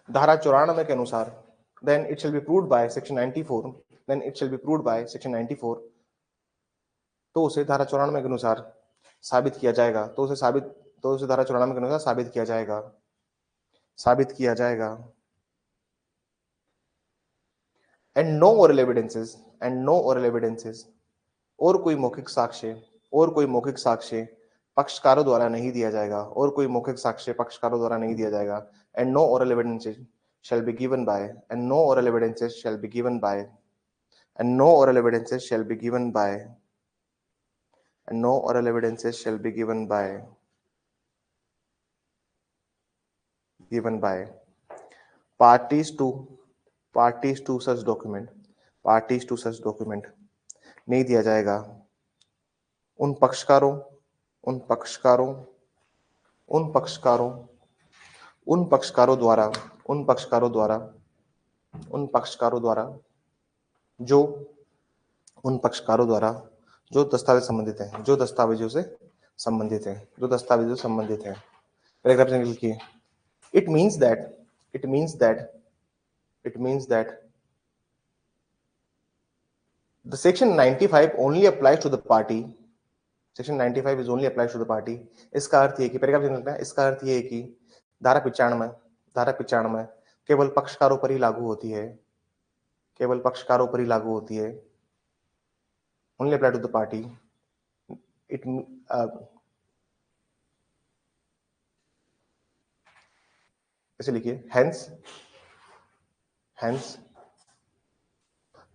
A: धारा 94 के अनुसार then it shall be proved by section 94, तो उसे धारा 94 के अनुसार साबित किया जाएगा, धारा 94 के अनुसार साबित किया जाएगा। and no oral evidences, और कोई मौखिक साक्ष्य पक्षकारों द्वारा नहीं दिया जाएगा, and no oral evidences shall be given by, and no oral evidences shall be given by, and no oral evidences shall be given by, and no oral evidences shall be given by parties to such document, parties to such document नहीं दिया जाएगा उन पक्षकारों उन पक्षकारों उन पक्षकारों उन पक्षकारों द्वारा उन पक्षकारों द्वारा उन पक्षकारों द्वारा जो उन पक्षकारों द्वारा जो दस्तावेज संबंधित हैं, जो दस्तावेजों से संबंधित हैं, जो दस्तावेजों से संबंधित हैं। पैराग्राफ में लिखिए it means that it means that it means that the section 95 only applies to the party, section 95 is only applies to the party। इसका अर्थ ये कि पैराग्राफ में लिखना है, इसका अर्थ ये है कि धारा 95 केवल पक्षकारों पर ही लागू होती है, केवल पक्षकारों पर ही लागू होती है, only apply to the party। it ऐसे लिखिए hence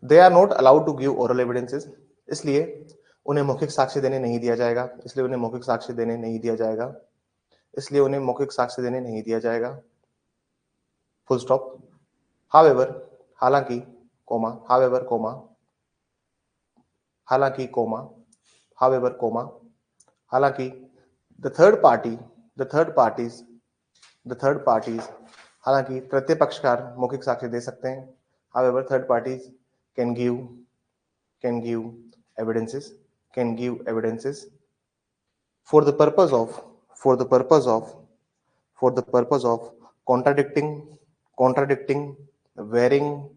A: they are not allowed to give oral evidences, इसलिए उन्हें मौखिक साक्ष्य देने नहीं दिया जाएगा, इसलिए उन्हें मौखिक साक्ष्य देने नहीं दिया जाएगा, इसलिए उन्हें मौखिक साक्ष्य देने नहीं दिया जाएगा, फुल स्टॉप। हाउएवर हालांकि कोमा हाउएवर कोमा हालांकि कोमा हाउएवर कोमा हालांकि द थर्ड पार्टीज हालांकि तृतीय पक्षकार मौखिक साक्ष्य दे सकते हैं। However third parties can give evidences for the purpose of contradicting, varying,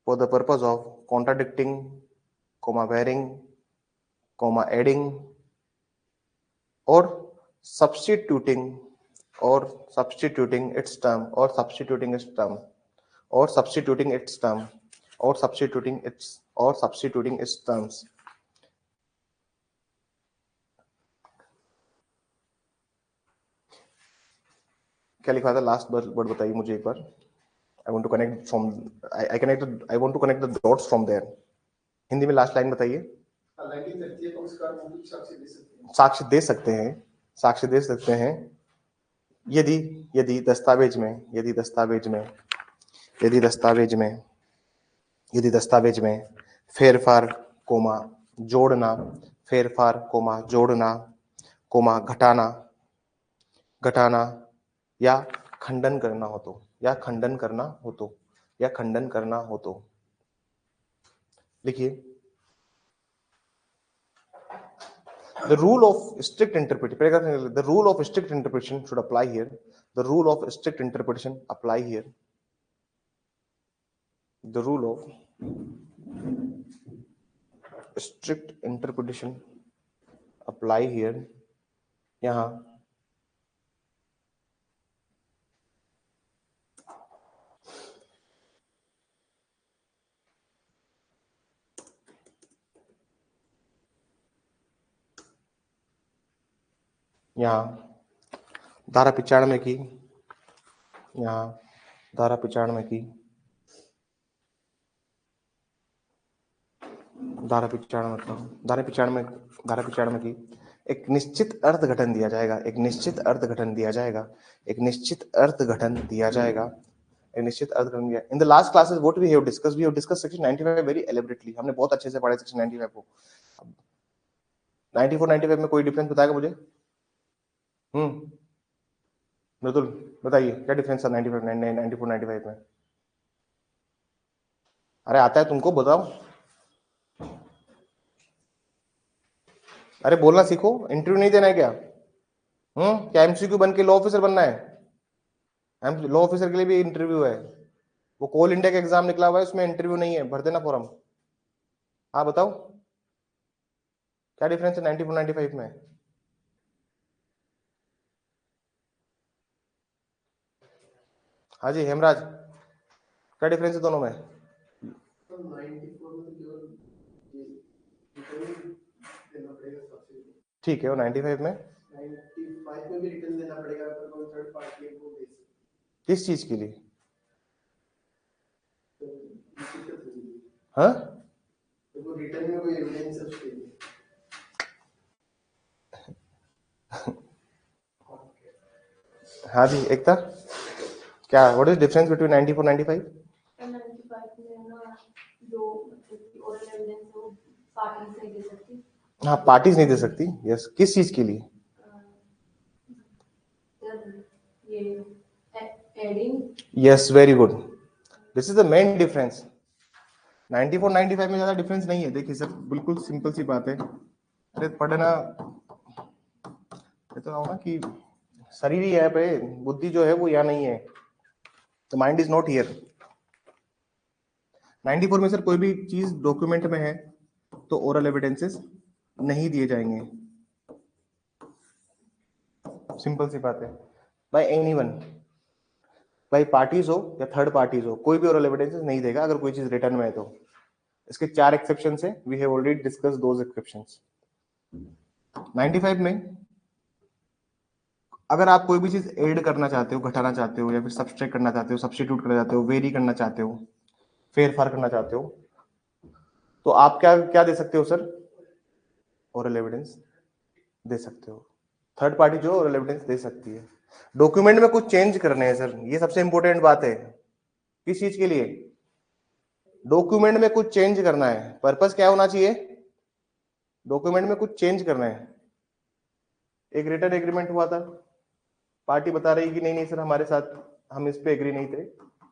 A: for the purpose of contradicting, varying, adding, or substituting its term, or substituting its terms। क्या लिखा था लास्ट वर्ड बताइए मुझे एक बार। I want to connect the dots from there। Hindi में last line बताइए। साक्ष्य दे सकते हैं यदि दस्तावेज में फेरफार जोड़ना घटाना या खंडन करना हो तो लिखिए the rule of strict interpretation should apply here। the rule of strict interpretation apply here। the rule of strict interpretation apply here। यहां धारा 95 की एक निश्चित अर्थघटन दिया जाएगा। In the last classes what we have discussed section 95 very elaborately। हमने बहुत अच्छे से पढ़ा section 95 को। 94 95 में कोई डिफरेंस बताएगा मुझे? मृदुल बताइए क्या डिफरेंस है 94 95 में? अरे आता है तुमको, बताओ। अरे बोलना सीखो, इंटरव्यू नहीं देना है क्या? क्या एमसीक्यू बन के लॉ ऑफिसर बनना है? लॉ ऑफिसर के लिए भी इंटरव्यू है, वो कोल इंडिया का एग्जाम निकला हुआ है, उसमें इंटरव्यू नहीं है, भर देना फॉर्म। हाँ बताओ क्या डिफरेंस है 94 95 में? हाँ जी हेमराज, क्या डिफरेंस है दोनों में? ठीक है, और 95 में? 95 में भी रिटर्न देना पड़ेगा, अगर कोई थर्ड पार्टी है वो दे सकता है। किस चीज के लिए? हाँ,
B: रिटर्न में कोई एविडेंस है उसके लिए?
A: हाँ जी एकता, क्या व्हाट इज डिफरेंस बिटवीन 94 95?
C: 95 में ना जो ओरल एविडेंस है वो पार्टीज नहीं दे सकती।
A: हाँ पार्टीज नहीं दे सकती, यस। किस चीज के लिए?
C: ये adding.
A: Yes very good, this is the main difference. 94 95 में ज्यादा डिफरेंस नहीं है। देखिए सर बिल्कुल सिंपल सी बात है। अरे पढ़ना ये तो ना कि शरीर ही है पे, बुद्धि जो है वो यहाँ नहीं है, the mind is not here. 94 में सर कोई भी चीज डॉक्यूमेंट में है तो ओरल एविडेंसेस नहीं दिए जाएंगे, सिंपल सी बात है। बाय एनीवन, बाय पार्टीज हो या थर्ड पार्टीज हो, कोई भी ओरल एविडेंसेस नहीं देगा अगर कोई चीज रिटर्न में है तो। इसके 4 एक्सेप्शन है, we have already discuss those exceptions. 95 में अगर आप कोई भी चीज ऐड करना चाहते हो, घटाना चाहते हो, या फिर सब्सट्रैक्ट करना चाहते हो, सब्स्टिट्यूट करना चाहते हो, वेरी करना चाहते हो, फेर फार करना चाहते हो, तो आप क्या क्या दे सकते हो सर? ओरल एविडेंस दे सकते हो। थर्ड पार्टी जो ओरल एविडेंस दे सकती है। डॉक्यूमेंट में कुछ चेंज करने हैं सर, ये सबसे इंपॉर्टेंट बात है। किस चीज के लिए? डॉक्यूमेंट में कुछ चेंज करना है। पर्पस क्या होना चाहिए? डॉक्यूमेंट में कुछ चेंज करना है। एक रिटर्न एग्रीमेंट हुआ था, पार्टी बता रही कि नहीं नहीं सर हमारे साथ हम इस पे एग्री नहीं थे,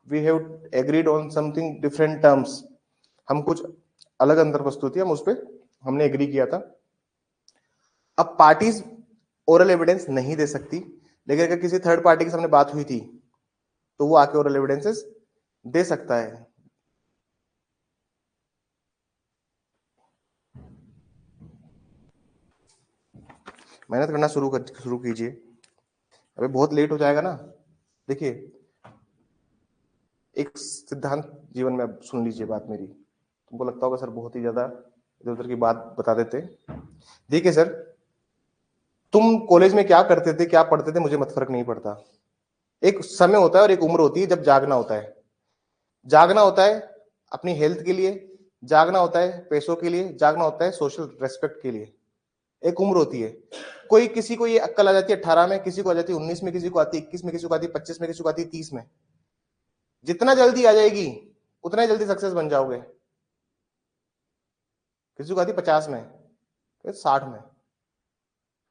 A: we have agreed on something different terms, हम कुछ अलग अंतर वस्तु थी, हम उस पर हमने एग्री किया था। अब पार्टीज ओरल एविडेंस नहीं दे सकती, लेकिन अगर किसी थर्ड पार्टी के सामने बात हुई थी तो वो आके ओरल एविडेंसेस दे सकता है। मेहनत करना शुरू कीजिए, अभी बहुत लेट हो जाएगा ना। देखिए एक सिद्धांत जीवन में, अब सुन लीजिए बात मेरी, तुमको लगता होगा सर बहुत ही ज्यादा इधर उधर की बात बता देते। देखिए सर, तुम कॉलेज में क्या करते थे, क्या पढ़ते थे, मुझे मत फर्क नहीं पड़ता। एक समय होता है और एक उम्र होती है जब जागना होता है। जागना होता है अपनी हेल्थ के लिए, जागना होता है पैसों के लिए, जागना होता है सोशल रेस्पेक्ट के लिए। एक उम्र होती है। कोई किसी को ये अक्ल आ जाती है 18 में, किसी को आ जाती है 19 में, किसी को आती है 21 में, किसी को आती है 25 में, किसी को आती है 30 में। जितना जल्दी आ जाएगी उतना ही जल्दी सक्सेस बन जाओगे। किसी को आती है 50 में, 60 में।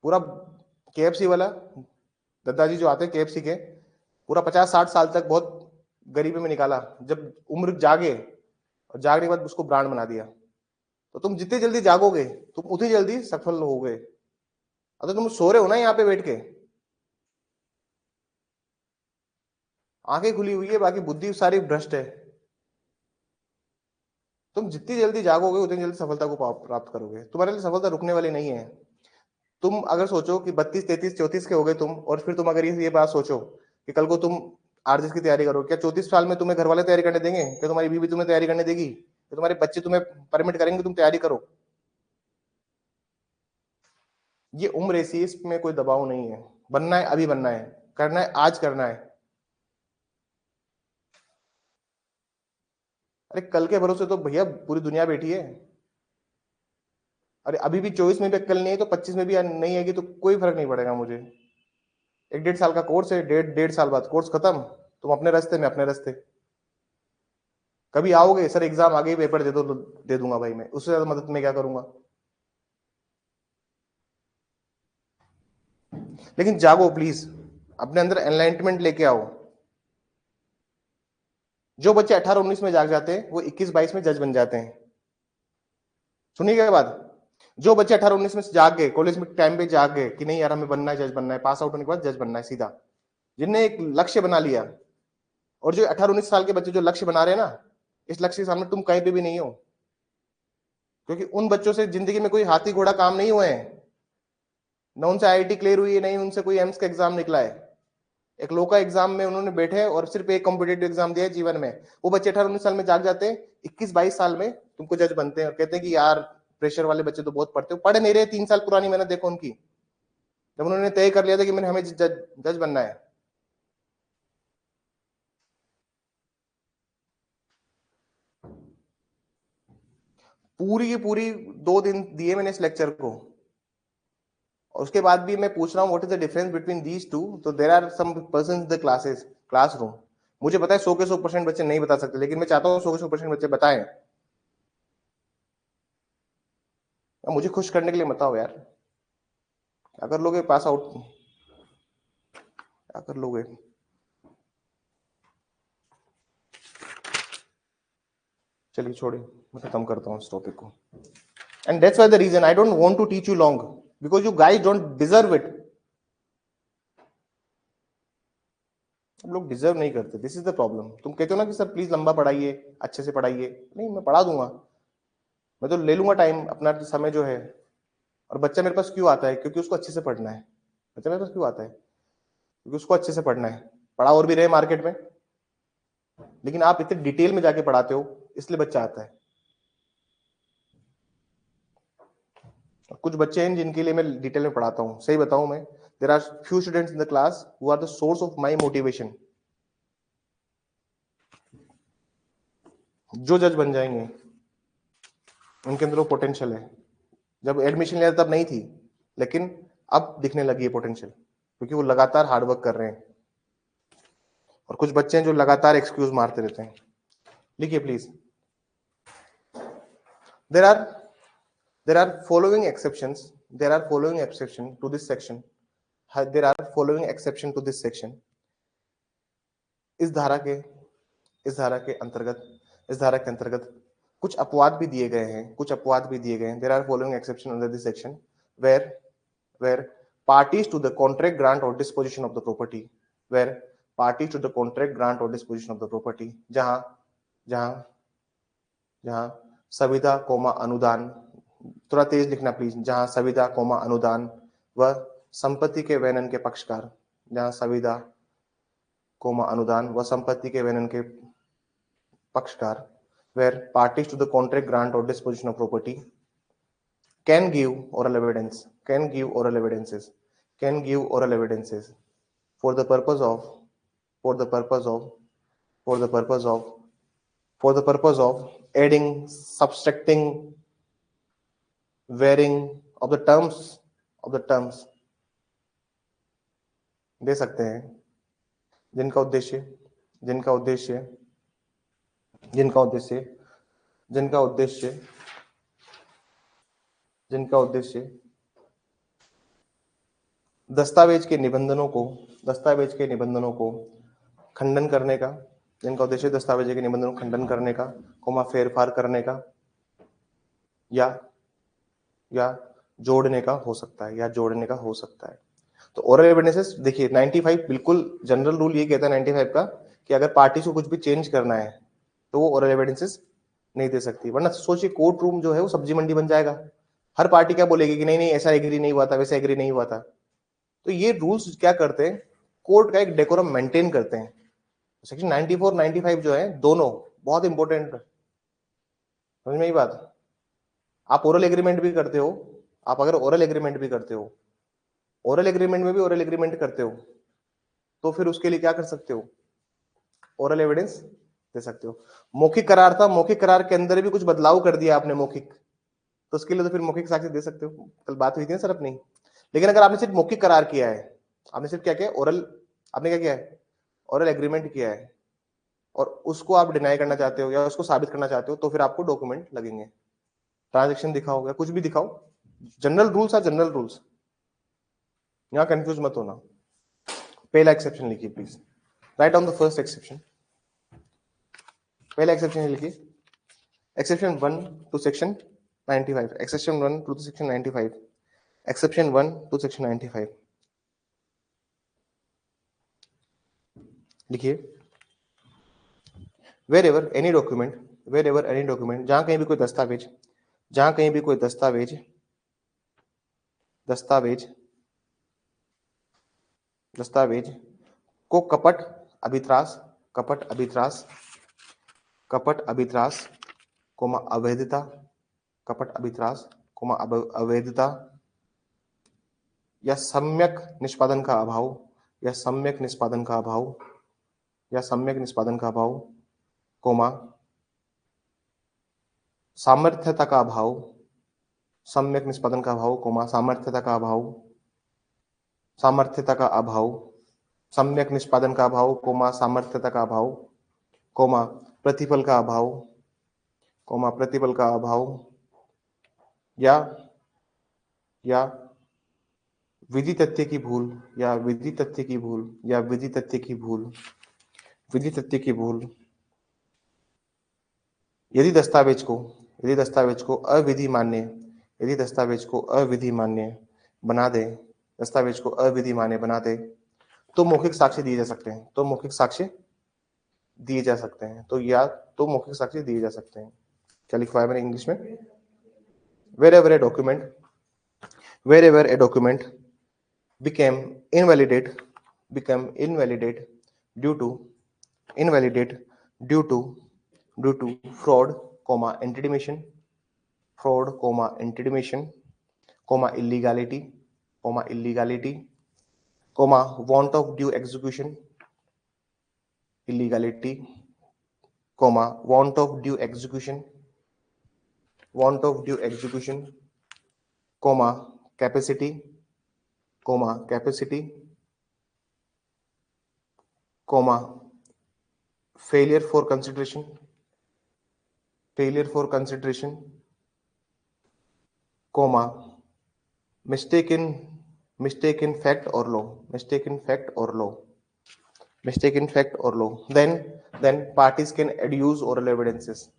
A: पूरा केएफसी वाला दादाजी जो आते हैं केएफसी के, पूरा 50-60 साल तक बहुत गरीबी में निकाला, जब उम्र जागे और जागने के बाद उसको ब्रांड बना दिया। तो तुम जितनी जल्दी जागोगे तुम उतनी जल्दी सफल होगे। अगर तुम सो रहे हो ना यहाँ पे बैठ के, आंखें खुली हुई है, बाकी बुद्धि सारी भ्रष्ट है, तुम जितनी जल्दी जागोगे उतनी जल्दी सफलता को प्राप्त करोगे। तुम्हारे लिए सफलता रुकने वाली नहीं है। तुम अगर सोचो कि 32 33 34 के हो गए तुम, और फिर तुम अगर ये बात सोचो कि कल को तुम आरजेस की तैयारी करो, क्या 34 साल में तुम्हें घर वाले तैयारी करने देंगे? क्या तुम्हारी बीवी तुम्हें तैयारी करने देगी? क्या तुम्हारे बच्चे तुम्हें परमिट करेंगे तुम तैयारी करो? ये उम्र ऐसी है, इसमें कोई दबाव नहीं है। बनना है अभी बनना है, करना है आज करना है। अरे कल के भरोसे तो भैया पूरी दुनिया बैठी है। अरे अभी भी 24 में भी अक्ल नहीं है तो 25 में भी नहीं आएगी तो कोई फर्क नहीं पड़ेगा मुझे। 1-1.5 साल का कोर्स है, 1.5 साल बाद कोर्स खत्म, तुम अपने रास्ते में अपने रास्ते। कभी आओगे सर एग्जाम आ गई पेपर दे दो तो दे दूंगा भाई, मैं उससे ज्यादा मदद मैं क्या करूंगा। लेकिन जागो प्लीज, अपने अंदर एनलाइटमेंट लेके आओ। जो बच्चे 18-19 में जाग जाते हैं वो 21-22 में जज बन जाते हैं। सुनिएगा बात, जो बच्चे 18-19 में जाग गए, कॉलेज में टाइम पे जाग गए कि नहीं यार हमें बनना है, जज बनना है, पास आउट होने के बाद जज बनना है सीधा, जिनने एक लक्ष्य बना लिया। और जो 18-19 साल के बच्चे जो लक्ष्य बना रहे हैं ना, इस लक्ष्य के सामने तुम कहीं पे भी नहीं हो, क्योंकि उन बच्चों से जिंदगी में कोई हाथी घोड़ा काम नहीं हुए हैं। न उनसे आईआईटी क्लियर हुई है, नहीं उनसे कोई एम्स का एग्जाम निकला है। एक लो का एग्जाम में उन्होंने बैठे और सिर्फ एक कॉम्पिटेटिव एग्जाम दिया है जीवन में। वो बच्चे 18-19 साल में जाग जाते हैं, 21-22 साल में तुमको जज बनते हैं और कहते हैं कि यार प्रेशर वाले बच्चे तो बहुत पढ़ते हो। पढ़ नहीं रहे, 3 साल पुरानी मेहनत देखो उनकी, जब उन्होंने तय कर लिया था कि मैंने हमें जज बनना है। पूरी की पूरी 2 दिन दिए मैंने इस लेक्चर को, और उसके बाद भी मैं पूछ रहा हूँ what is the difference between these two, तो there are some person in the classroom. मुझे पता है 100 के 100% बच्चे नहीं बता सकते, लेकिन मैं चाहता हूँ 100 के 100% बच्चे बताएं। अब मुझे खुश करने के लिए बताओ यार, क्या कर लोगे पास आउट, क्या कर लोगे? चलिए छोड़िए, मैं खत्म करता हूँ इस टॉपिक को। And that's why the reason I don't want to teach you long, because you guys don't deserve it. हम लोग डिजर्व नहीं करते, दिस इज द प्रॉब्लम। तुम कहते हो ना कि सर प्लीज लंबा पढ़ाइए, अच्छे से पढ़ाइए, नहीं मैं पढ़ा दूंगा, मैं तो ले लूंगा टाइम, अपना समय जो है। और बच्चा मेरे पास क्यों आता है? क्योंकि उसको अच्छे से पढ़ना है। बच्चा मेरे पास क्यों आता है? क्योंकि उसको अच्छे से पढ़ना है। पढ़ा और भी रहे मार्केट में, लेकिन आप इतने डिटेल में जाके पढ़ाते हो, इसलिए बच्चा आता है। और कुछ बच्चे हैं जिनके लिए मैं डिटेल में पढ़ाता हूँ। सही बताऊं मैं, there are few students in the class who are the source of my motivation. जो जज बन जाएंगे, उनके अंदर वो पोटेंशियल है। जब एडमिशन लिया तब नहीं थी, लेकिन अब दिखने लगी है पोटेंशियल, क्योंकि वो लगातार हार्डवर्क कर रहे हैं। और कुछ बच्चे हैं जो लगातार एक्सक्यूज मारते रहते हैं। लिखिए please. There are following exceptions, there are following exception to this section, there are following exception to this section। इस धारा के इस धारा के अंतर्गत इस धारा के अंतर्गत कुछ अपवाद भी दिए गए हैं, कुछ अपवाद भी दिए गए हैं। There are following exception under this section where parties to the contract grant or disposition of the property, where parties to the contract grant or disposition of the property, जहां जहां जहां संविदा कोमा अनुदान, थोड़ा तेज लिखना प्लीज, जहां संविदा coma अनुदान व संपत्ति के वैनन के पक्षकार, जहां संविदा कोमा अनुदान व संपत्ति के वैनन के पक्षकार, where parties to the contract grant or disposition of property can give oral evidence, can give oral evidences, can give oral evidences for the purpose of for the purpose of for the purpose of for the purpose of adding, subtracting, varying of the terms दे सकते हैं, जिनका उद्देश्य जिनका उद्देश्य जिनका उद्देश्य जिनका उद्देश्य जिनका उद्देश्य दस्तावेज के निबंधनों को खंडन करने का, जिनका उद्देश्य दस्तावेज के निबंधनों को खंडन करने का, कोमा फेरफार करने का, या जोड़ने का हो सकता है, तो ओरल एविडेंसेस देखिए 95 बिल्कुल जनरल रूल ये कहता है 95 का, कि अगर पार्टी को कुछ भी चेंज करना है तो वो ओरल एविडेंसेस नहीं दे सकती। वरना सोचिए कोर्ट रूम जो है वो सब्जी मंडी बन जाएगा। हर पार्टी क्या बोलेगी कि नहीं नहीं ऐसा एग्री नहीं हुआ था, वैसा एग्री नहीं हुआ था। तो ये रूल्स क्या करते हैं, कोर्ट का एक डेकोरम मेंटेन करते हैं। सेक्शन 94 95 जो है दोनों बहुत इंपॉर्टेंट, समझ में ये बात। आप ओरल एग्रीमेंट भी करते हो, आप अगर ओरल एग्रीमेंट भी करते हो, ओरल एग्रीमेंट में भी ओरल एग्रीमेंट करते हो, तो फिर उसके लिए क्या कर सकते हो, ओरल एविडेंस दे सकते हो। मौखिक करार था, मौखिक करार के अंदर भी कुछ बदलाव कर दिया आपने मौखिक, तो उसके लिए तो फिर मौखिक साक्ष्य दे सकते हो। कल बात हुई थी ना सर अपनी। लेकिन अगर आपने सिर्फ मौखिक करार किया है, आपने सिर्फ क्या किया, ओरल, आपने क्या किया है, ओरल एग्रीमेंट किया है, और उसको आप डिनाई करना चाहते हो या उसको साबित करना चाहते हो, तो फिर आपको डॉक्यूमेंट लगेंगे, ट्रांजेक्शन दिखाओ या कुछ भी दिखाओ। General rules are general rules, यहां कंफ्यूज मत होना। पहला एक्सेप्शन लिखिए please, write down the first exception. पहला एक्सेप्शन लिखिए, exception 1 to section 95, exception 1 to section 95, exception 1 to section 95 लिखिए। wherever any document जहां कहीं भी कोई दस्तावेज, जहां कहीं भी कोई दस्तावेज को कपट अभित्रास कोमा अवैधता, या सम्यक निष्पादन का अभाव, कोमा सामर्थ्यता का अभाव, सम्यक निष्पादन का अभाव, कोमा सामर्थ्यता का अभाव, सामर्थ्यता का अभाव, सम्यक निष्पादन का अभाव, कोमा सामर्थ्यता का अभाव, कोमा प्रतिफल का अभाव, कोमा प्रतिफल का अभाव, या विधि तथ्य की भूल, या विधि तथ्य की भूल, या विधि तथ्य की भूल, विधि तथ्य की भूल। यदि दस्तावेज को अविधि मान्य, यदि दस्तावेज को अविधि मान्य बना दे, दस्तावेज को अविधि मान्य बना दे, तो मौखिक साक्ष्य दिए जा सकते हैं, तो मौखिक साक्ष्य दिए जा सकते हैं, तो या तो मौखिक साक्ष्य दिए जा सकते हैं। क्या लिखवा है मैंने इंग्लिश में? wherever a document became invalidate due to fraud, intimidation, illegality, want of due execution, illegality, want of due execution, capacity, failure for consideration, mistaken fact or law, then parties can adduce oral evidences.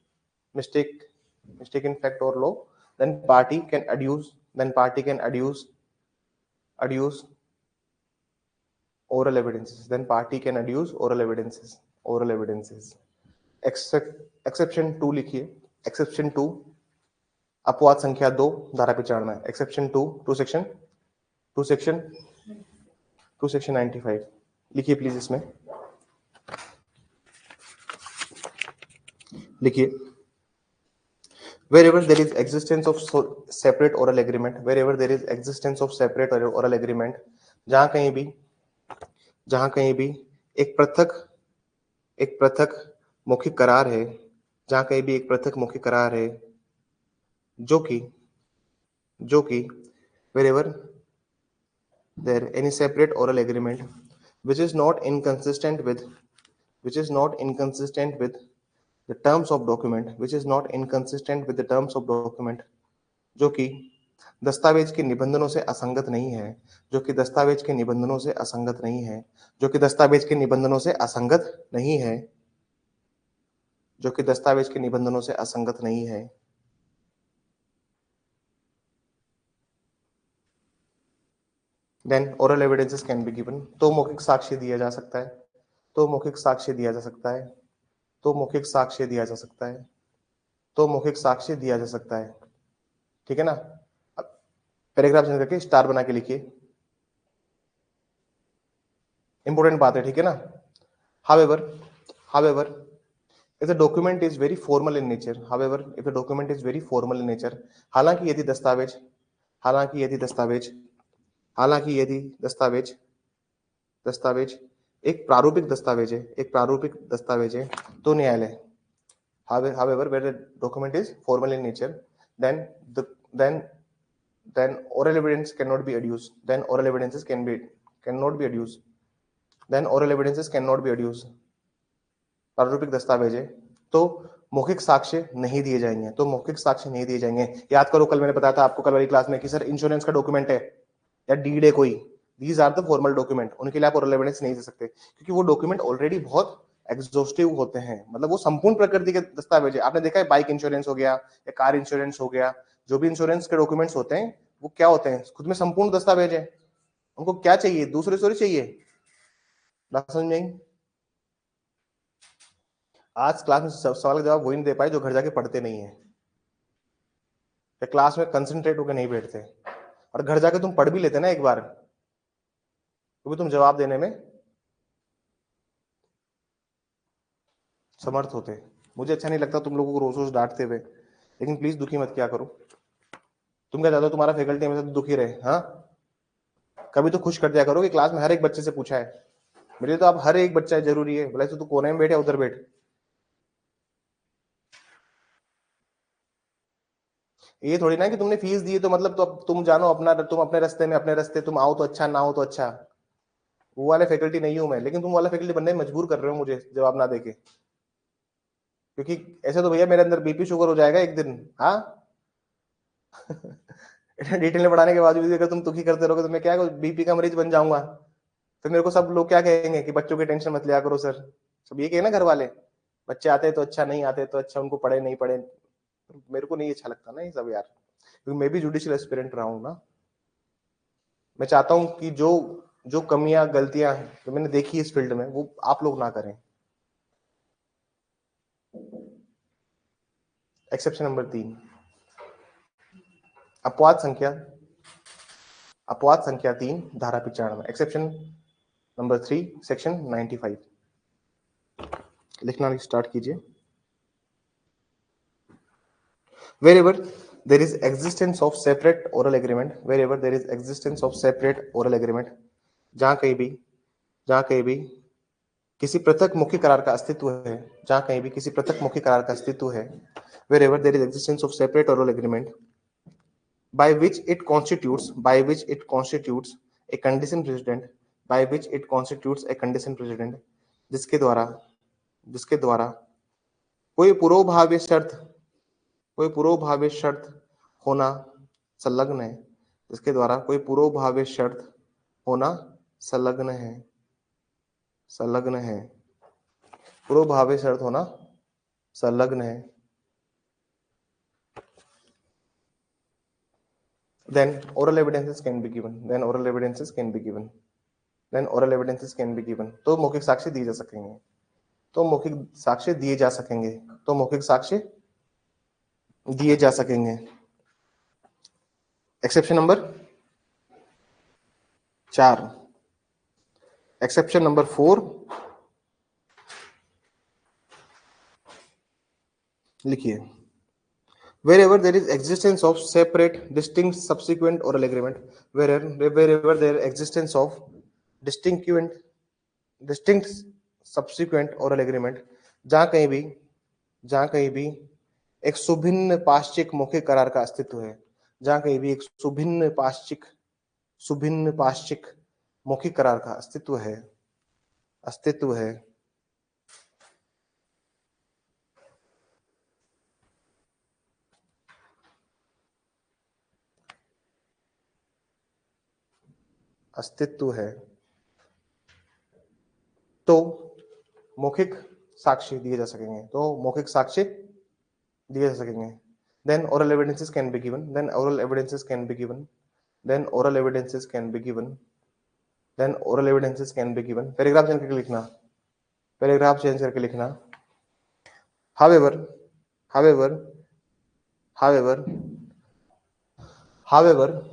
A: Mistaken fact or law, then party can adduce oral evidences. Exception 2 लिखिए, exception 2 अपवाद संख्या 2 धारा पे चढ़ना है। exception 2 section 95 लिखिए please. इसमें लिखिए wherever there is existence of separate oral agreement, जहां कहीं भी एक पृथक मौखिक करार है, जो कि wherever there any separate oral agreement which is not inconsistent with the terms of document, जो कि दस्तावेज के निबंधनों से असंगत नहीं है, जो कि दस्तावेज के निबंधनों से असंगत नहीं है, then oral evidences can be given, तो मौखिक साक्ष्य दिया जा सकता है, तो मौखिक साक्ष्य दिया जा सकता है। ठीक है ना? पैराग्राफ चेंज करके स्टार बना के लिखिए, इंपॉर्टेंट बात है। ठीक है ना? however if the document is very formal in nature, हालांकि यदि दस्तावेज एक प्रारूपिक दस्तावेज है, तो न्यायालय however where the document is formal in nature, then oral evidence cannot be adduced, oral evidences cannot be adduced। प्रारूपिक दस्तावेज है तो मौखिक साक्ष्य नहीं दिए जाएंगे, याद करो कल मैंने बताया था आपको कल वाली क्लास में कि सर इंश्योरेंस का डॉक्यूमेंट है या डीड है कोई, these are the formal document, उनके लिए आप ओरल एविडेंस नहीं दे सकते, क्योंकि वो डॉक्यूमेंट ऑलरेडी बहुत एग्जॉस्टिव होते हैं, मतलब वो संपूर्ण प्रकृति के दस्तावेज है। आपने देखा है बाइक इंश्योरेंस हो गया या कार इंश्योरेंस हो गया, जो भी इंश्योरेंस के डॉक्यूमेंट्स होते हैं वो क्या होते हैं, खुद में संपूर्ण दस्तावेज है। उनको क्या चाहिए? दूसरे से चाहिए। बात समझ में आई? आज क्लास में सवाल का जवाब वही नहीं दे पाए जो घर जाके पढ़ते नहीं है, या क्लास में कंसंट्रेट होकर नहीं बैठते, और घर जाके तुम पढ़ भी लेते ना एक बार, क्योंकि तुम जवाब देने में समर्थ होते। मुझे अच्छा नहीं लगता तुम लोगों को रोज रोज डांटते हुए, लेकिन प्लीज दुखी मत किया करो। तुम क्या चाहते हो तुम्हारा फैकल्टी हमेशा दुखी रहे? हाँ, कभी तो खुश कर दिया करो कि क्लास में हर एक बच्चे से पूछा है। मेरे लिए तो आप हर एक बच्चा जरूरी है, भले तो तू कोने में बैठे उधर बैठ। ये थोड़ी ना कि तुमने फीस दी तो मतलब तो अब तुम जानो अपना, तुम अपने रास्ते में, अपने रास्ते, तुम आओ तो अच्छा, ना आओ तो अच्छा। वो वाले फैकल्टी नहीं हूं मैं, लेकिन तुम वाला फैकल्टी बनने में मजबूर कर रहे हो मुझे जवाब ना देके, क्योंकि ऐसे तो भैया मेरे अंदर बीपी शुगर हो जाएगा एक दिन। हाँ डिटेल में पढ़ाने के बाद भी अगर तुम दुखी करते रहोगे तो मैं क्या बीपी का मरीज बन जाऊंगा। फिर मेरे को सब लोग क्या कहेंगे कि बच्चों की टेंशन मत लिया करो सर, सब ये कहे ना घर वाले, बच्चे आते तो अच्छा, नहीं आते तो अच्छा, उनको पढ़े नहीं पढ़े। मेरे को नहीं अच्छा लगता ना ये सब यार, क्योंकि मैं भी जुडिशियल एस्पिरेंट रहा हूँ ना। मैं चाहता हूँ कि जो जो कमियां गलतियां जो मैंने देखी इस फील्ड में वो आप लोग ना करें। एक्सेप्शन नंबर 3, अपवाद संख्या, अपवाद संख्या 3 धारा 95। Exception number 3 section 95। लिखना स्टार्ट कीजिए। Wherever there is existence of separate oral agreement, wherever there is existence of separate oral agreement, जहां कहीं भी किसी पृथक मौखिक करार का अस्तित्व है, जहां कहीं भी किसी पृथक मौखिक करार का अस्तित्व है, wherever there is existence of separate oral agreement by which it constitutes a condition precedent, by which it constitutes a condition precedent, जिसके द्वारा कोई पूर्वभावी शर्त, कोई पूर्वभावी शर्त होना संलग्न है, जिसके द्वारा कोई पूर्वभावी शर्त होना संलग्न है, संलग्न है, पूर्वभावी शर्त होना संलग्न है, then oral evidences can be given, then oral evidences can be given, then oral evidences can be given। तो मौखिक साक्ष्य दिए जा सकेंगे, तो मौखिक साक्ष्य दिए जा सकेंगे, तो मौखिक साक्ष्य दिए जा सकेंगे। एक्सेप्शन नंबर 4, एक्सेप्शन नंबर 4 लिखिए। Wherever there is existence of separate distinct subsequent oral agreement, wherever there existence of distinct subsequent oral agreement, जहां कहीं भी एक सुभिन्न पाश्चिक मौखिक करार का अस्तित्व है, जहां कहीं भी एक सुभिन्न पाश्चिक मौखिक करार का अस्तित्व है, अस्तित्व है, अस्तित्व है, तो मौखिक साक्ष्य दिए जा सकेंगे, तो मौखिक साक्ष्य दिए जा सकेंगे। Then oral evidences can be given, then oral evidences can be given, then oral evidences can be given, then oral evidences can be given। Paragraph change करके लिखना, पैराग्राफ चेंज करके लिखना। However, however, however, however,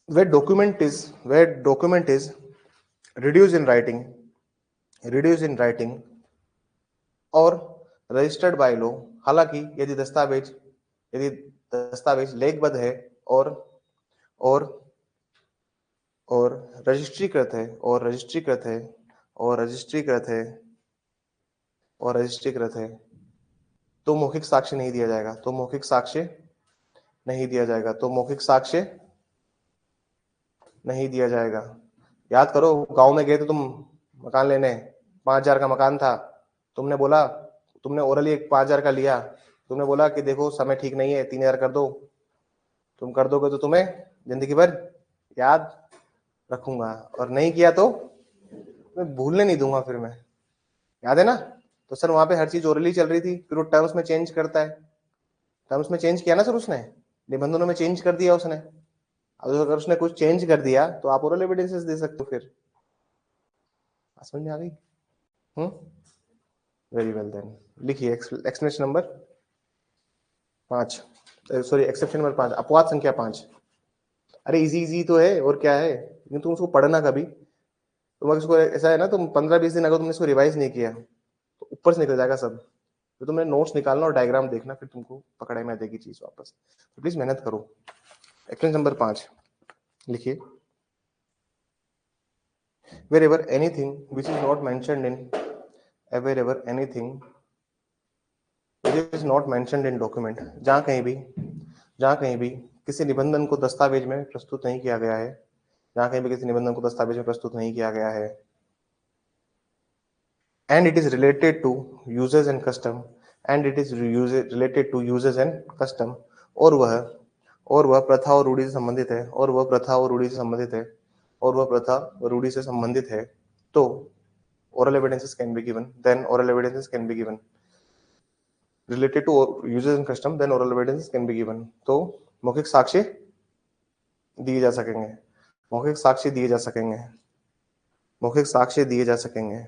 A: where document is reduced in writing और registered by law, हालांकि यदि दस्तावेज लेखबद्ध है और और और रजिस्ट्रीकृत है और रजिस्ट्रीकृत है और रजिस्ट्रीकृत है और रजिस्ट्रीकृत है, तो मौखिक साक्ष्य नहीं दिया जाएगा, तो मौखिक साक्ष्य नहीं दिया जाएगा, तो मौखिक साक्ष्य नहीं दिया जाएगा। याद करो, गांव में गए थे तुम मकान लेने, 5,000 का मकान था, तुमने बोला, तुमने ओरली एक 5,000 का लिया, तुमने बोला कि देखो समय ठीक नहीं है, 3,000 कर दो। तुम कर दोगे तो तुम्हें जिंदगी भर याद रखूंगा, और नहीं किया तो मैं भूलने नहीं दूंगा फिर मैं। याद है ना? तो सर वहां पे हर चीज ओरली चल रही थी, फिर वो टर्म्स में चेंज करता है, टर्म्स में चेंज किया ना सर उसने, निबंधनों में चेंज कर दिया उसने। अब अगर उसने कुछ चेंज कर दिया तो आप ओरल एविडेंसेस दे सकते हो। फिर समझ में आ गई? वेरी वेल देन, लिखिए explanation number 5, sorry exception number 5, अपवाद संख्या 5। अरे इजी इजी तो है, और क्या है, लेकिन तुम उसको पढ़ना कभी, तुम अगर इसको ऐसा है ना, तुम 15-20 दिन अगर तुमने इसको रिवाइज नहीं किया तो ऊपर से निकल जाएगा सब। तो तुमने नोट्स निकालना और डायग्राम देखना, फिर तुमको पकड़े में देगी चीज वापस। तो प्लीज मेहनत करो। एक्सप्लेनेशन नंबर 5 लिखिए। Wherever anything which is not mentioned in wherever anything which is not mentioned in document, जहां कहीं भी किसी निबंधन को दस्तावेज में प्रस्तुत नहीं किया गया है, जहां कहीं भी किसी निबंधन को दस्तावेज में प्रस्तुत नहीं किया गया है, and it is related to uses and custom, and it is related to uses and custom, और वह प्रथा और रूढ़ि से संबंधित है, और वह प्रथा और रूढ़ि से संबंधित है, और वह प्रथा और रूढ़ि से संबंधित है, तो oral evidences can be given, then oral evidences can be given related to uses and custom, then oral evidences can be given। तो मौखिक साक्ष्य दिए जा सकेंगे, मौखिक साक्ष्य दिए जा सकेंगे, मौखिक साक्ष्य दिए जा सकेंगे।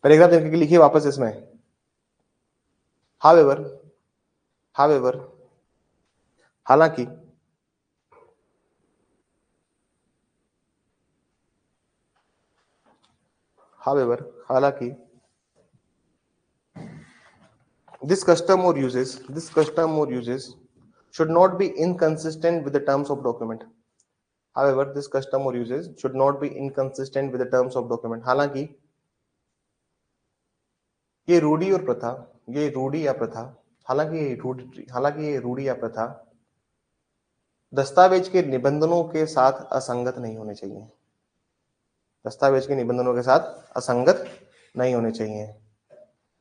A: पैराग्राफ देखिए, लिखिए वापस इसमें। हाउएवर हालांकि हालांकि this custom or uses should not be inconsistent with the terms of document। However, this custom or uses should not be inconsistent with the terms of document। हालांकि ये रूढ़ि और प्रथा, ये रूढ़ि या प्रथा, हालांकि ये रूढ़ि या प्रथा दस्तावेज के निबंधनों के साथ असंगत नहीं होने चाहिए, दस्तावेज के निबंधनों के साथ असंगत नहीं होने चाहिए।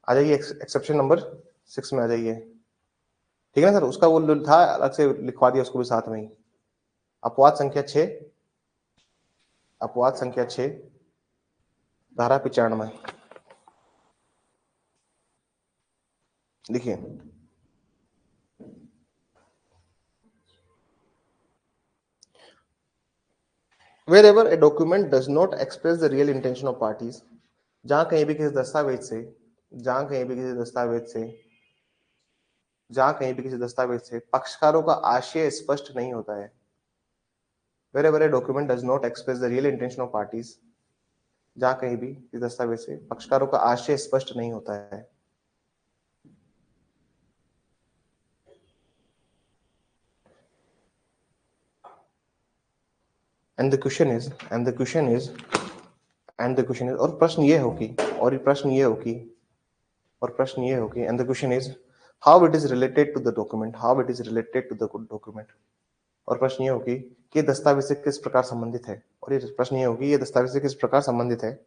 A: आ जाइए एक्सेप्शन नंबर 6 में आ जाइए, ठीक है ना सर। उसका वो था, अलग से लिखवा दिया उसको भी साथ में ही। अपवाद संख्या 6, धारा 95 लिखिए। Wherever a document does not express the real intention of parties, जहां कहीं भी किसी दस्तावेज से पक्षकारों का आशय स्पष्ट नहीं होता है। Wherever a document does not express the real intention of parties, जहां कहीं भी इस दस्तावेज से पक्षकारों का आशय स्पष्ट नहीं होता है। And the question is, और प्रश्न ये हो कि, and the question is how it is related to the document, और प्रश्न ये हो कि दस्तावेज से किस प्रकार संबंधित है, और ये प्रश्न ये हो कि ये दस्तावेज से किस प्रकार संबंधित है।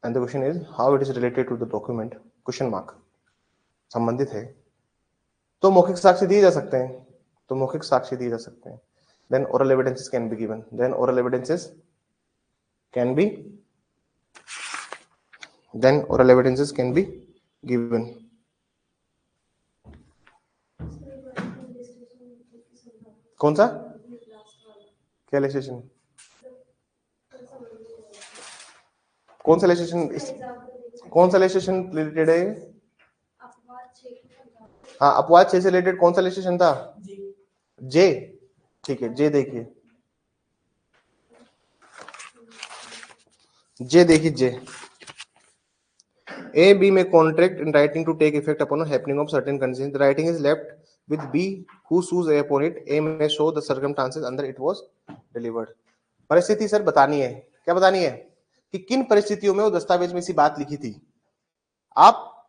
A: And the question is how it is related to the document, question mark, संबंधित है तो मौखिक साक्ष्य दिए जा सकते हैं, then oral evidences can be given, कौन सा, क्या लेजिस्लेशन, कौन सा लेजिस्लेशन रिलेटेड है? हाँ, अपवाद 6 से रिलेटेड कौन सा लेजिस्लेशन था? जे, ठीक है। जे देखिए, जे A B may contract in writing to take effect upon a happening of certain conditions. The writing is left with B, who sues A upon it. A may show the circumstances under it was delivered. परिस्थिति sir बतानी है, क्या बतानी है कि किन परिस्थितियों में वो दस्तावेज में इसी बात लिखी थी। आप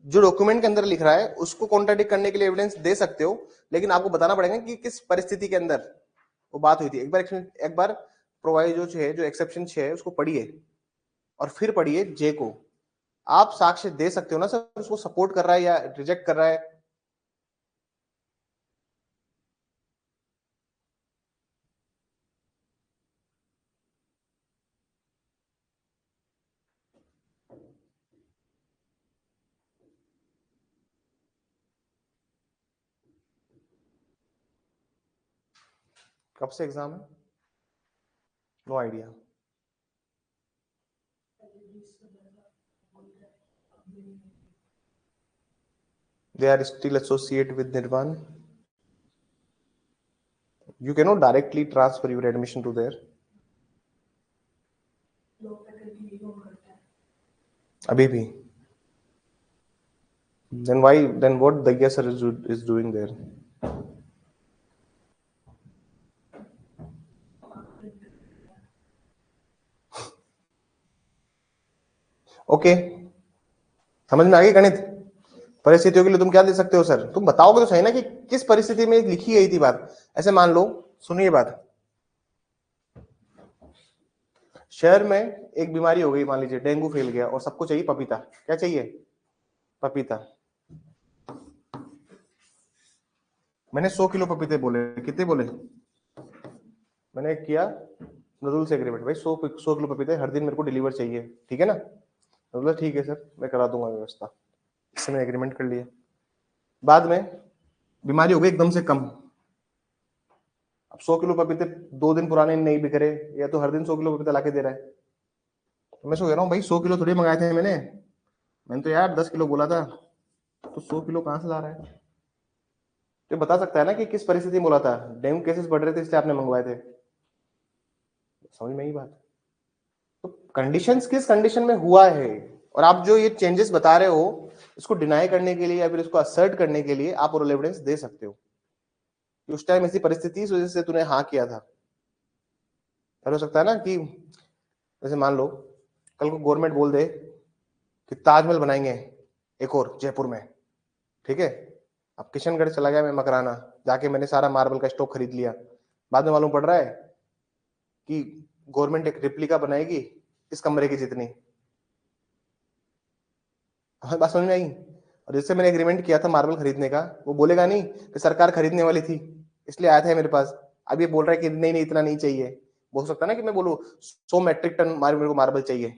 A: जो डॉक्यूमेंट के अंदर लिख रहा है उसको कॉन्ट्राडिक्ट करने के लिए एविडेंस दे सकते हो, लेकिन आपको बताना पड़ेगा कि किस परिस्थिति के अंदर वो बात हुई थी। एक बार प्रोवाइजो जो एक्सेप्शन 6 है उसको पढ़िए और फिर पढ़िए जे को। आप साक्ष्य दे सकते हो ना सर, उसको सपोर्ट कर रहा है या रिजेक्ट कर रहा है। कब से एग्जाम है? No idea. They are still associated with Nirvan. You cannot directly transfer your admission to there. अभी भी। Then why? Then what Dagya sir is doing there? Okay, समझ में आ गई गणित? परिस्थितियों के लिए तुम क्या दे सकते हो सर? तुम बताओगे तो सही ना कि किस परिस्थिति में लिखी गई थी बात। ऐसे मान लो, सुनिए बात, शहर में एक बीमारी हो गई, मान लीजिए डेंगू फैल गया और सबको चाहिए पपीता। क्या चाहिए? पपीता। मैंने 100 किलो पपीते बोले। कितने बोले? मैंने किया नजरुल से एग्रीमेंट, भाई 100 किलो पपीते हर दिन मेरे को डिलीवर चाहिए, ठीक है ना? नजरुल ठीक है सर, मैं करा दूंगा व्यवस्था। इससे मैंने एग्रीमेंट कर लिया। बाद में बीमारी हो गई एकदम से कम। अब 100 किलो पपीते 2 दिन पुराने नहीं बिक रहे, या तो हर दिन 100 किलो पपीता लाके दे रहा है। तो मैं सो कह रहा हूँ भाई 100 किलो थोड़ी मंगाए थे मैंने तो यार 10 किलो बोला था, तो 100 किलो कहाँ से ला रहा है? तो बता सकता है ना कि किस परिस्थिति में बोला था, डेंगू केसेस बढ़ रहे थे इसलिए आपने मंगवाए थे। समझ में ही बात। तो कंडीशंस किस कंडीशन में हुआ है, और आप जो ये चेंजेस बता रहे हो इसको डिनाई करने के लिए या फिर इसको असर्ट करने के लिए आप ओरल एविडेंस दे सकते हो कि उस टाइम ऐसी परिस्थिति इस वजह से तूने हाँ किया था। हो सकता है ना कि जैसे मान लो कल को गवर्नमेंट बोल दे कि ताजमहल बनाएंगे एक और जयपुर में, ठीक है? अब किशनगढ़ चला गया मैं मकराना, जाके मैंने सारा मार्बल का स्टॉक खरीद लिया, बाद में मालूम पड़ रहा है कि गवर्नमेंट एक रिप्लिका बनाएगी इस कमरे की जितनी। हमें बात समझ में आई? और जिससे मैंने एग्रीमेंट किया था मार्बल खरीदने का, वो बोलेगा नहीं कि सरकार खरीदने वाली थी इसलिए आया था मेरे पास, अब ये बोल रहा है कि नहीं नहीं इतना नहीं चाहिए। बोल सकता ना कि मैं बोलूँ 100 मेट्रिक टन मेरे को मार्बल चाहिए,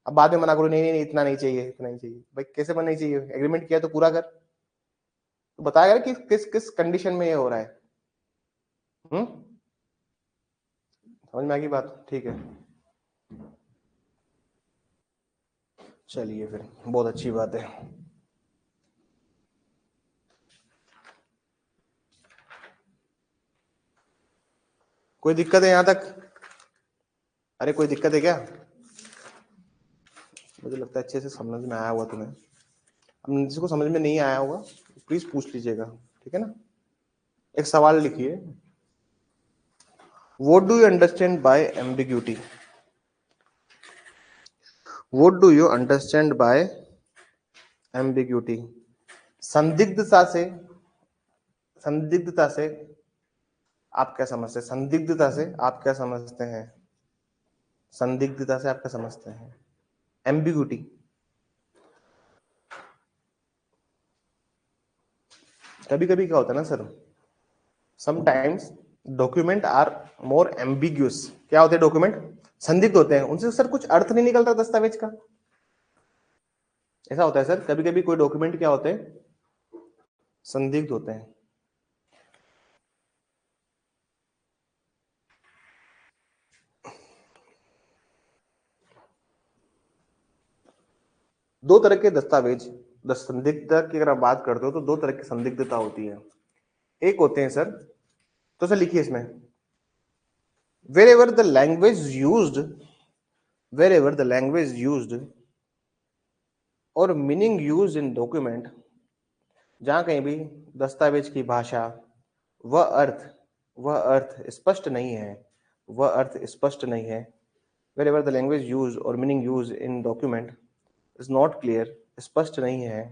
A: अब बाद में मना करो नहीं नहीं नहीं इतना नहीं चाहिए, इतना नहीं चाहिए। भाई कैसे बनना नहीं चाहिए? एग्रीमेंट किया तो पूरा कर। तो बताया कि किस किस कंडीशन में ये हो रहा है। हम्म, समझ में आ गई बात? ठीक है, चलिए फिर बहुत अच्छी बात है। कोई दिक्कत है यहाँ तक? अरे कोई दिक्कत है क्या? मुझे लगता है अच्छे से समझ में आया हुआ तुम्हें। अब जिसको समझ में नहीं आया होगा प्लीज पूछ लीजिएगा, ठीक है ना? एक सवाल लिखिए, what do you understand by ambiguity? What do you understand by ambiguity? संदिग्धता से, संदिग्धता से आप क्या समझते हैं? संदिग्धता से आप क्या समझते हैं? संदिग्धता से आप क्या समझते हैं? एम्बिग्यूटी। कभी कभी क्या होता है ना sir, sometimes document are more ambiguous. क्या होते हैं डॉक्यूमेंट? संदिग्ध होते हैं, उनसे सर कुछ अर्थ नहीं निकलता दस्तावेज का। ऐसा होता है सर, कभी कभी कोई डॉक्यूमेंट क्या होते हैं, संदिग्ध होते हैं। दो तरह के दस्तावेज, संदिग्धता की अगर आप बात करते हो तो दो तरह की संदिग्धता होती है। एक होते हैं सर, तो सर लिखिए इसमें, wherever the language used, wherever the language used और मीनिंग यूज इन डॉक्यूमेंट, जहां कहीं भी दस्तावेज की भाषा वह अर्थ, वह अर्थ स्पष्ट नहीं है, वह अर्थ स्पष्ट नहीं है, wherever the language use or meaning use in document is not clear, स्पष्ट नहीं है,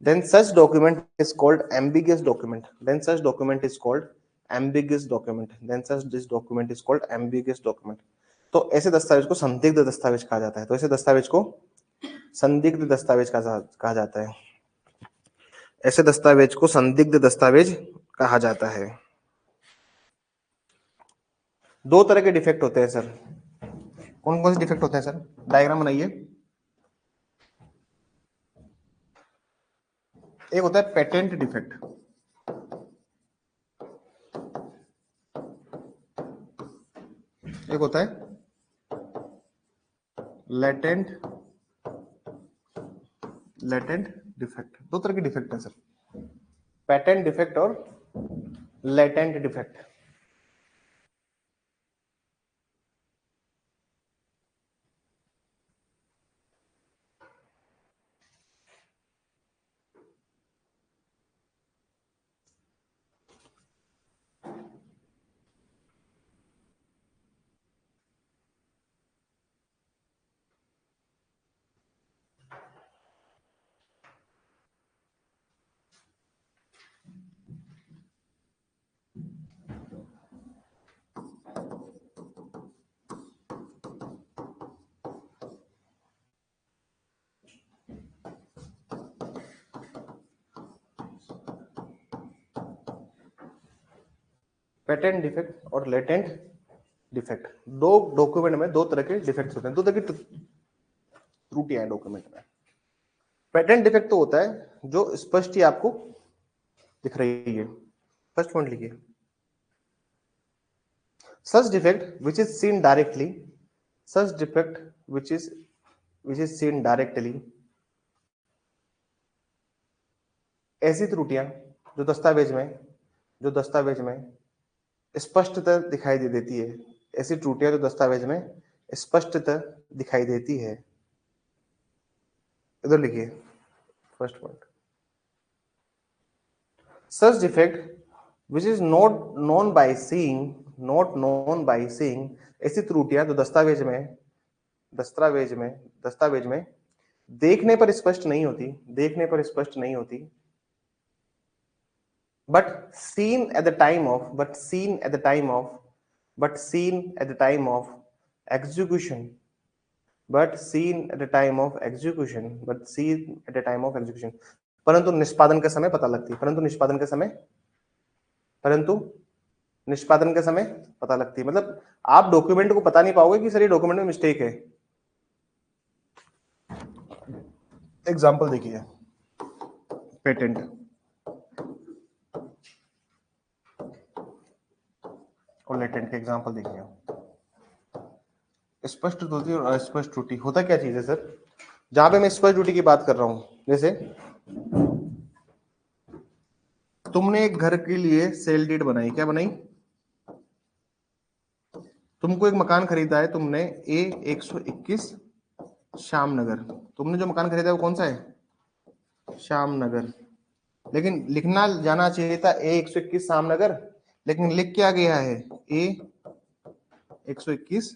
A: then such document is called ambiguous document, then such document is called ambiguous document, then such this document is called ambiguous document। तो ऐसे दस्तावेज को संदिग्ध दस्तावेज कहा जाता है। तो ऐसे दस्तावेज को संदिग्ध दस्तावेज कहा जाता है। ऐसे दस्तावेज को संदिग्ध दस्तावेज कहा जाता है। दो तरह के डिफेक्ट होते हैं सर। कौन कौन से डिफेक्ट होते हैं सर? डायग्राम बनाइए। एक होता है पेटेंट डिफेक्ट, एक होता है लेटेंट, लेटेंट डिफेक्ट। दो तरह के डिफेक्ट है सर, पेटेंट डिफेक्ट और लेटेंट डिफेक्ट। पेटेंट डिफेक्ट और लेटेंट डिफेक्ट, दो डॉक्यूमेंट में दो तरह के डिफेक्ट्स होते हैं, दो तरह की त्रुटियां हैं डॉक्यूमेंट में। पेटेंट डिफेक्ट तो होता है जो स्पष्ट ही आपको दिख रही है। फर्स्ट पॉइंट लिखिए, such defect which is seen directly, such defect which is seen directly, ऐसी त्रुटियां जो दस्तावेज में स्पष्टतः दिखाई दे देती है, ऐसी त्रुटियां जो दस्तावेज में स्पष्टतः दिखाई देती है। इधर लिखिए first point, such defect which is not known by seeing, ऐसी त्रुटियां जो दस्तावेज में देखने पर स्पष्ट नहीं होती, but seen at the time of execution, परंतु निष्पादन के समय पता लगती है, परंतु निष्पादन के समय पता लगती है। मतलब आप डॉक्यूमेंट को पता नहीं पाओगे कि सर ये डॉक्यूमेंट में मिस्टेक है। एग्जांपल देखिए, पेटेंट और लेटेंट के एग्जांपल देखिए। स्पष्ट त्रुटि और अस्पष्ट त्रुटि होता क्या चीज है सर? जहां पे मैं स्पष्ट त्रुटि की बात कर रहा हूं, जैसे तुमने एक घर के लिए सेल डीड बनाई, क्या बनाई? तुमको एक मकान खरीदा है तुमने, A121 श्यामनगर। तुमने जो मकान खरीदा है वो कौन सा है? श्यामनगर। लेकिन लिखना जाना चाहिए था A121 श्यामनगर, लेकिन लिख क्या गया है? A121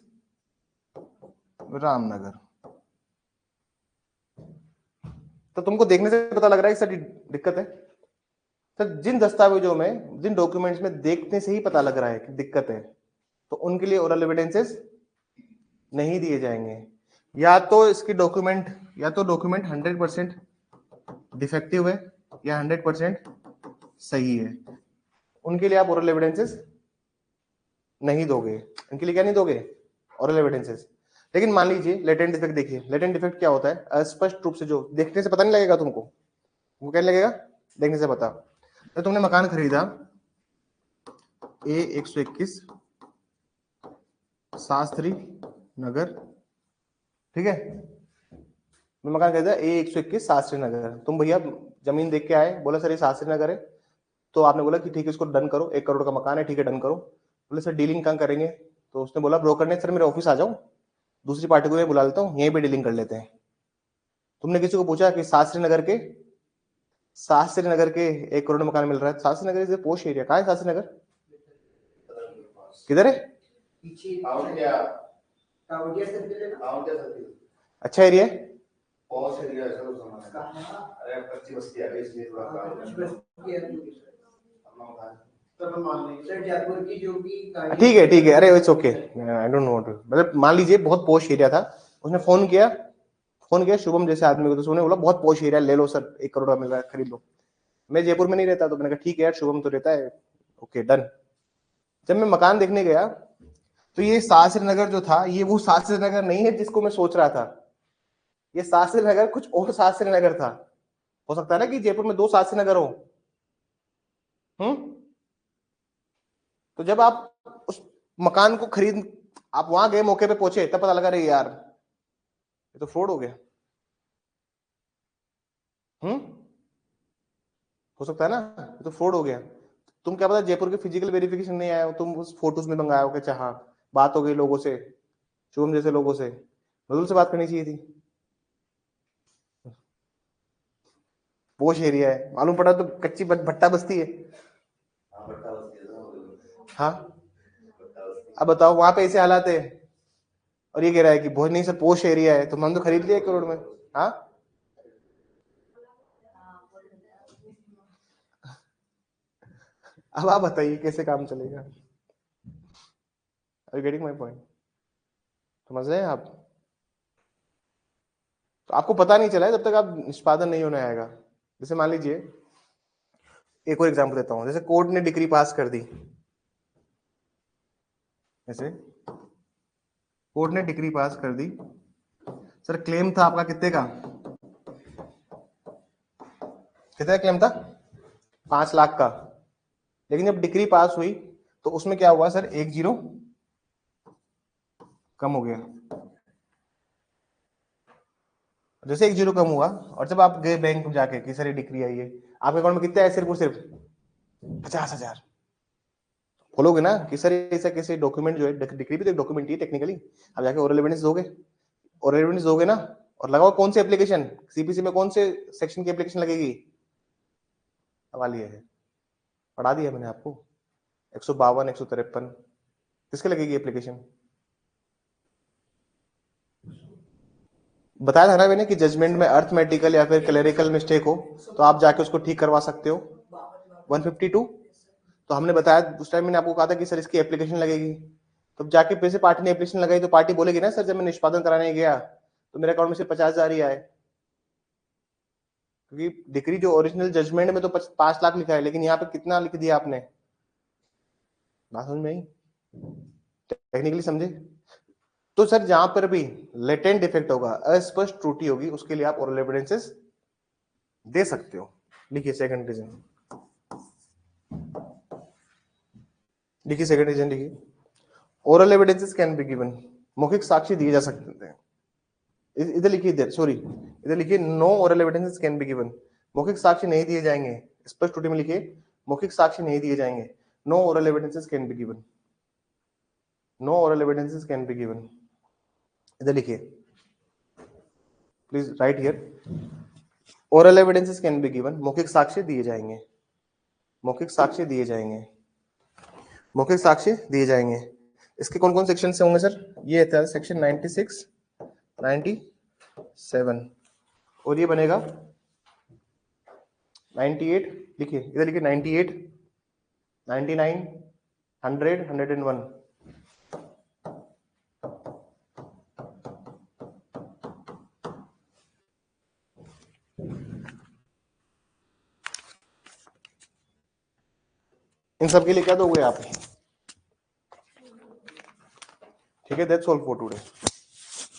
A: रामनगर। तो तुमको देखने से पता लग रहा है कि सर दिक्कत है। सर जिन दस्तावेजों में, जिन डॉक्यूमेंट्स में देखने से ही पता लग रहा है कि दिक्कत है, तो उनके लिए ओरल एविडेंसेस नहीं दिए जाएंगे। या तो इसकी डॉक्यूमेंट 100% डिफेक्टिव है या 100% सही है, उनके लिए आप ओरल एविडेंसेस नहीं दोगे। इनके लिए क्या नहीं दोगे? Oral evidences. लेकिन मान लीजिए लेटेंट डिफेक्ट देखिए, लेटेंट डिफेक्ट क्या होता है? अस्पष्ट रूप से जो देखने से पता नहीं लगेगा तुमको, वो क्या लगेगा? देखने से पता। तो तुमने मकान खरीदा A121 शास्त्री नगर, ठीक है? मकान खरीदा A121 शास्त्री नगर। तुम भैया जमीन देख के आए, बोला सर ये शास्त्री नगर है, तो आपने बोला कि ठीक है इसको डन करो, 1 करोड़ का मकान है, ठीक है डन करो। बोले सर डीलिंग कहाँ करेंगे? तो उसने बोला ब्रोकर ने, सर मेरे ऑफिस आ जाओ, दूसरी पार्टी को मैं बुला लेता हूँ, यहीं पे डीलिंग कर लेते हैं। तुमने किसी को पूछा कि शास्त्री नगर के 1 करोड़ मकान मिल रहा है? शास्त्री नगर इज ए पोश एरिया। कहाँ है शास्त्री नगर? किधर है? अच्छा एरिया है? ठीक है, अरे it's okay, I don't know. मतलब मान लीजिए बहुत पोश एरिया था, उसने फोन किया शुभम जैसे आदमी को, तो उसने बोला बहुत पोश एरिया, ले लो सर 1 करोड़ का मिल रहा है, खरीद लो। मैं जयपुर में नहीं रहता, तो मैंने कहा ठीक है यार, शुभम तो रहता है, ओके डन। जब मैं मकान देखने गया तो ये शास्त्री नगर जो था, ये वो शास्त्री नगर नहीं है जिसको मैं सोच रहा था। ये शास्त्री नगर कुछ और शास्त्री नगर था। हो सकता है ना कि जयपुर में 2 शास्त्री नगर हो। तो जब आप उस मकान को आप वहां गए, मौके पे पहुंचे, तब पता लगा, अरे यार ये तो फ्रॉड हो गया। हो सकता है ना, ये तो फ्रॉड हो गया। तुम क्या पता जयपुर के फिजिकल वेरिफिकेशन नहीं आया हो, तुम उस फोटोज में मंगाए हो कि अच्छा हाँ बात हो गई लोगों से, शुभम जैसे लोगों से, मधुल से बात करनी चाहिए थी। पोश एरिया है, मालूम पड़ा तो कच्ची भट्टा बस्ती है। हाँ अब बताओ, वहां पे ऐसे हालात है और ये कह रहा है कि बहुत नहीं सर पोश एरिया है, तो हम तो खरीद लिया 1 करोड़ में। हाँ अब आप बताइए कैसे काम चलेगा? Are you getting my point? समझ रहे हैं आप? तो आपको पता नहीं चला है जब तक आप निष्पादन नहीं होने आएगा। जैसे मान लीजिए एक और एग्जांपल देता हूं, जैसे कोर्ट ने डिग्री पास कर दी, ऐसे कोर्ट ने डिक्री पास कर दी। सर क्लेम था आपका कितने का, कितना क्लेम था, 5 लाख का। लेकिन जब डिक्री पास हुई तो उसमें क्या हुआ सर, 1 जीरो कम हो गया। जैसे 1 जीरो कम हुआ और जब आप गए बैंक में जाके कि सर ये डिक्री आई है, आपके अकाउंट में कितने आए, सिर्फ और सिर्फ 50,000। बोलोगे ना कि सर ऐसा कैसे, डॉक्यूमेंट जो है, डिक्री भी तो एक डॉक्यूमेंट ही है टेक्निकली। आप जाके ओरल एविडेंस दोगे, ओरल एविडेंस दोगे ना, और लगाओ कौन सी एप्लीकेशन, सीपीसी में कौन से सेक्शन की एप्लीकेशन लगेगी, सवाल ये है। पढ़ा दिया मैंने आपको, 152 153 किसके लगेगी एप्लीकेशन, बताया था ना मैंने कि जजमेंट में अर्थमेटिकल या फिर क्लेरिकल मिस्टेक हो तो आप जाके उसको ठीक करवा सकते हो। 152 तो हमने बताया उस टाइम, मैंने आपको कहा था कि सर इसकी एप्लीकेशन लगेगी। तो जाके पैसे पार्टी ने एप्लीकेशन लगाई तो पार्टी बोलेगी ना सर जब मैं निष्पादन कराने गया तो मेरे अकाउंट में सिर्फ 50,000 ही आए, क्योंकि डिक्री जो ओरिजिनल जजमेंट में तो 5 लाख लिखा है, लेकिन यहाँ पे कितना लिख दिया आपने, बात समझ में आई, टेक्निकली समझे। तो सर जहां पर भी लेटेंट डिफेक्ट होगा, अस्पष्ट त्रुटि होगी, उसके लिए आप ओरल एविडेंसेस दे सकते हो। लिखिए सेकंड रीजन, लिखिए सेकंड रीजन लिखिए, oral evidences can be given, मौखिक साक्ष्य दिए जा सकते हैं। इधर लिखिए, इधर सॉरी, इधर लिखिए no oral evidences can be given, मौखिक साक्ष्य नहीं दिए जाएंगे। स्पष्ट त्रुटि में लिखिए मौखिक साक्ष्य नहीं दिए जाएंगे, no oral evidences can be given, no oral evidences can be given. इधर लिखिए, please write here, oral evidences can be given, मौखिक साक्ष्य दिए जाएंगे, मौखिक साक्ष्य दिए जाएंगे, मौखिक साक्ष्य दिए जाएंगे। इसके कौन कौन सेक्शन से होंगे सर, ये था सेक्शन 96 97 और ये बनेगा 98, लिखिए इधर लिखिए 98 99 100 101। इन सब के लिए क्या दोगे आप, ठीक है, दैट्स ऑल फॉर टुडे।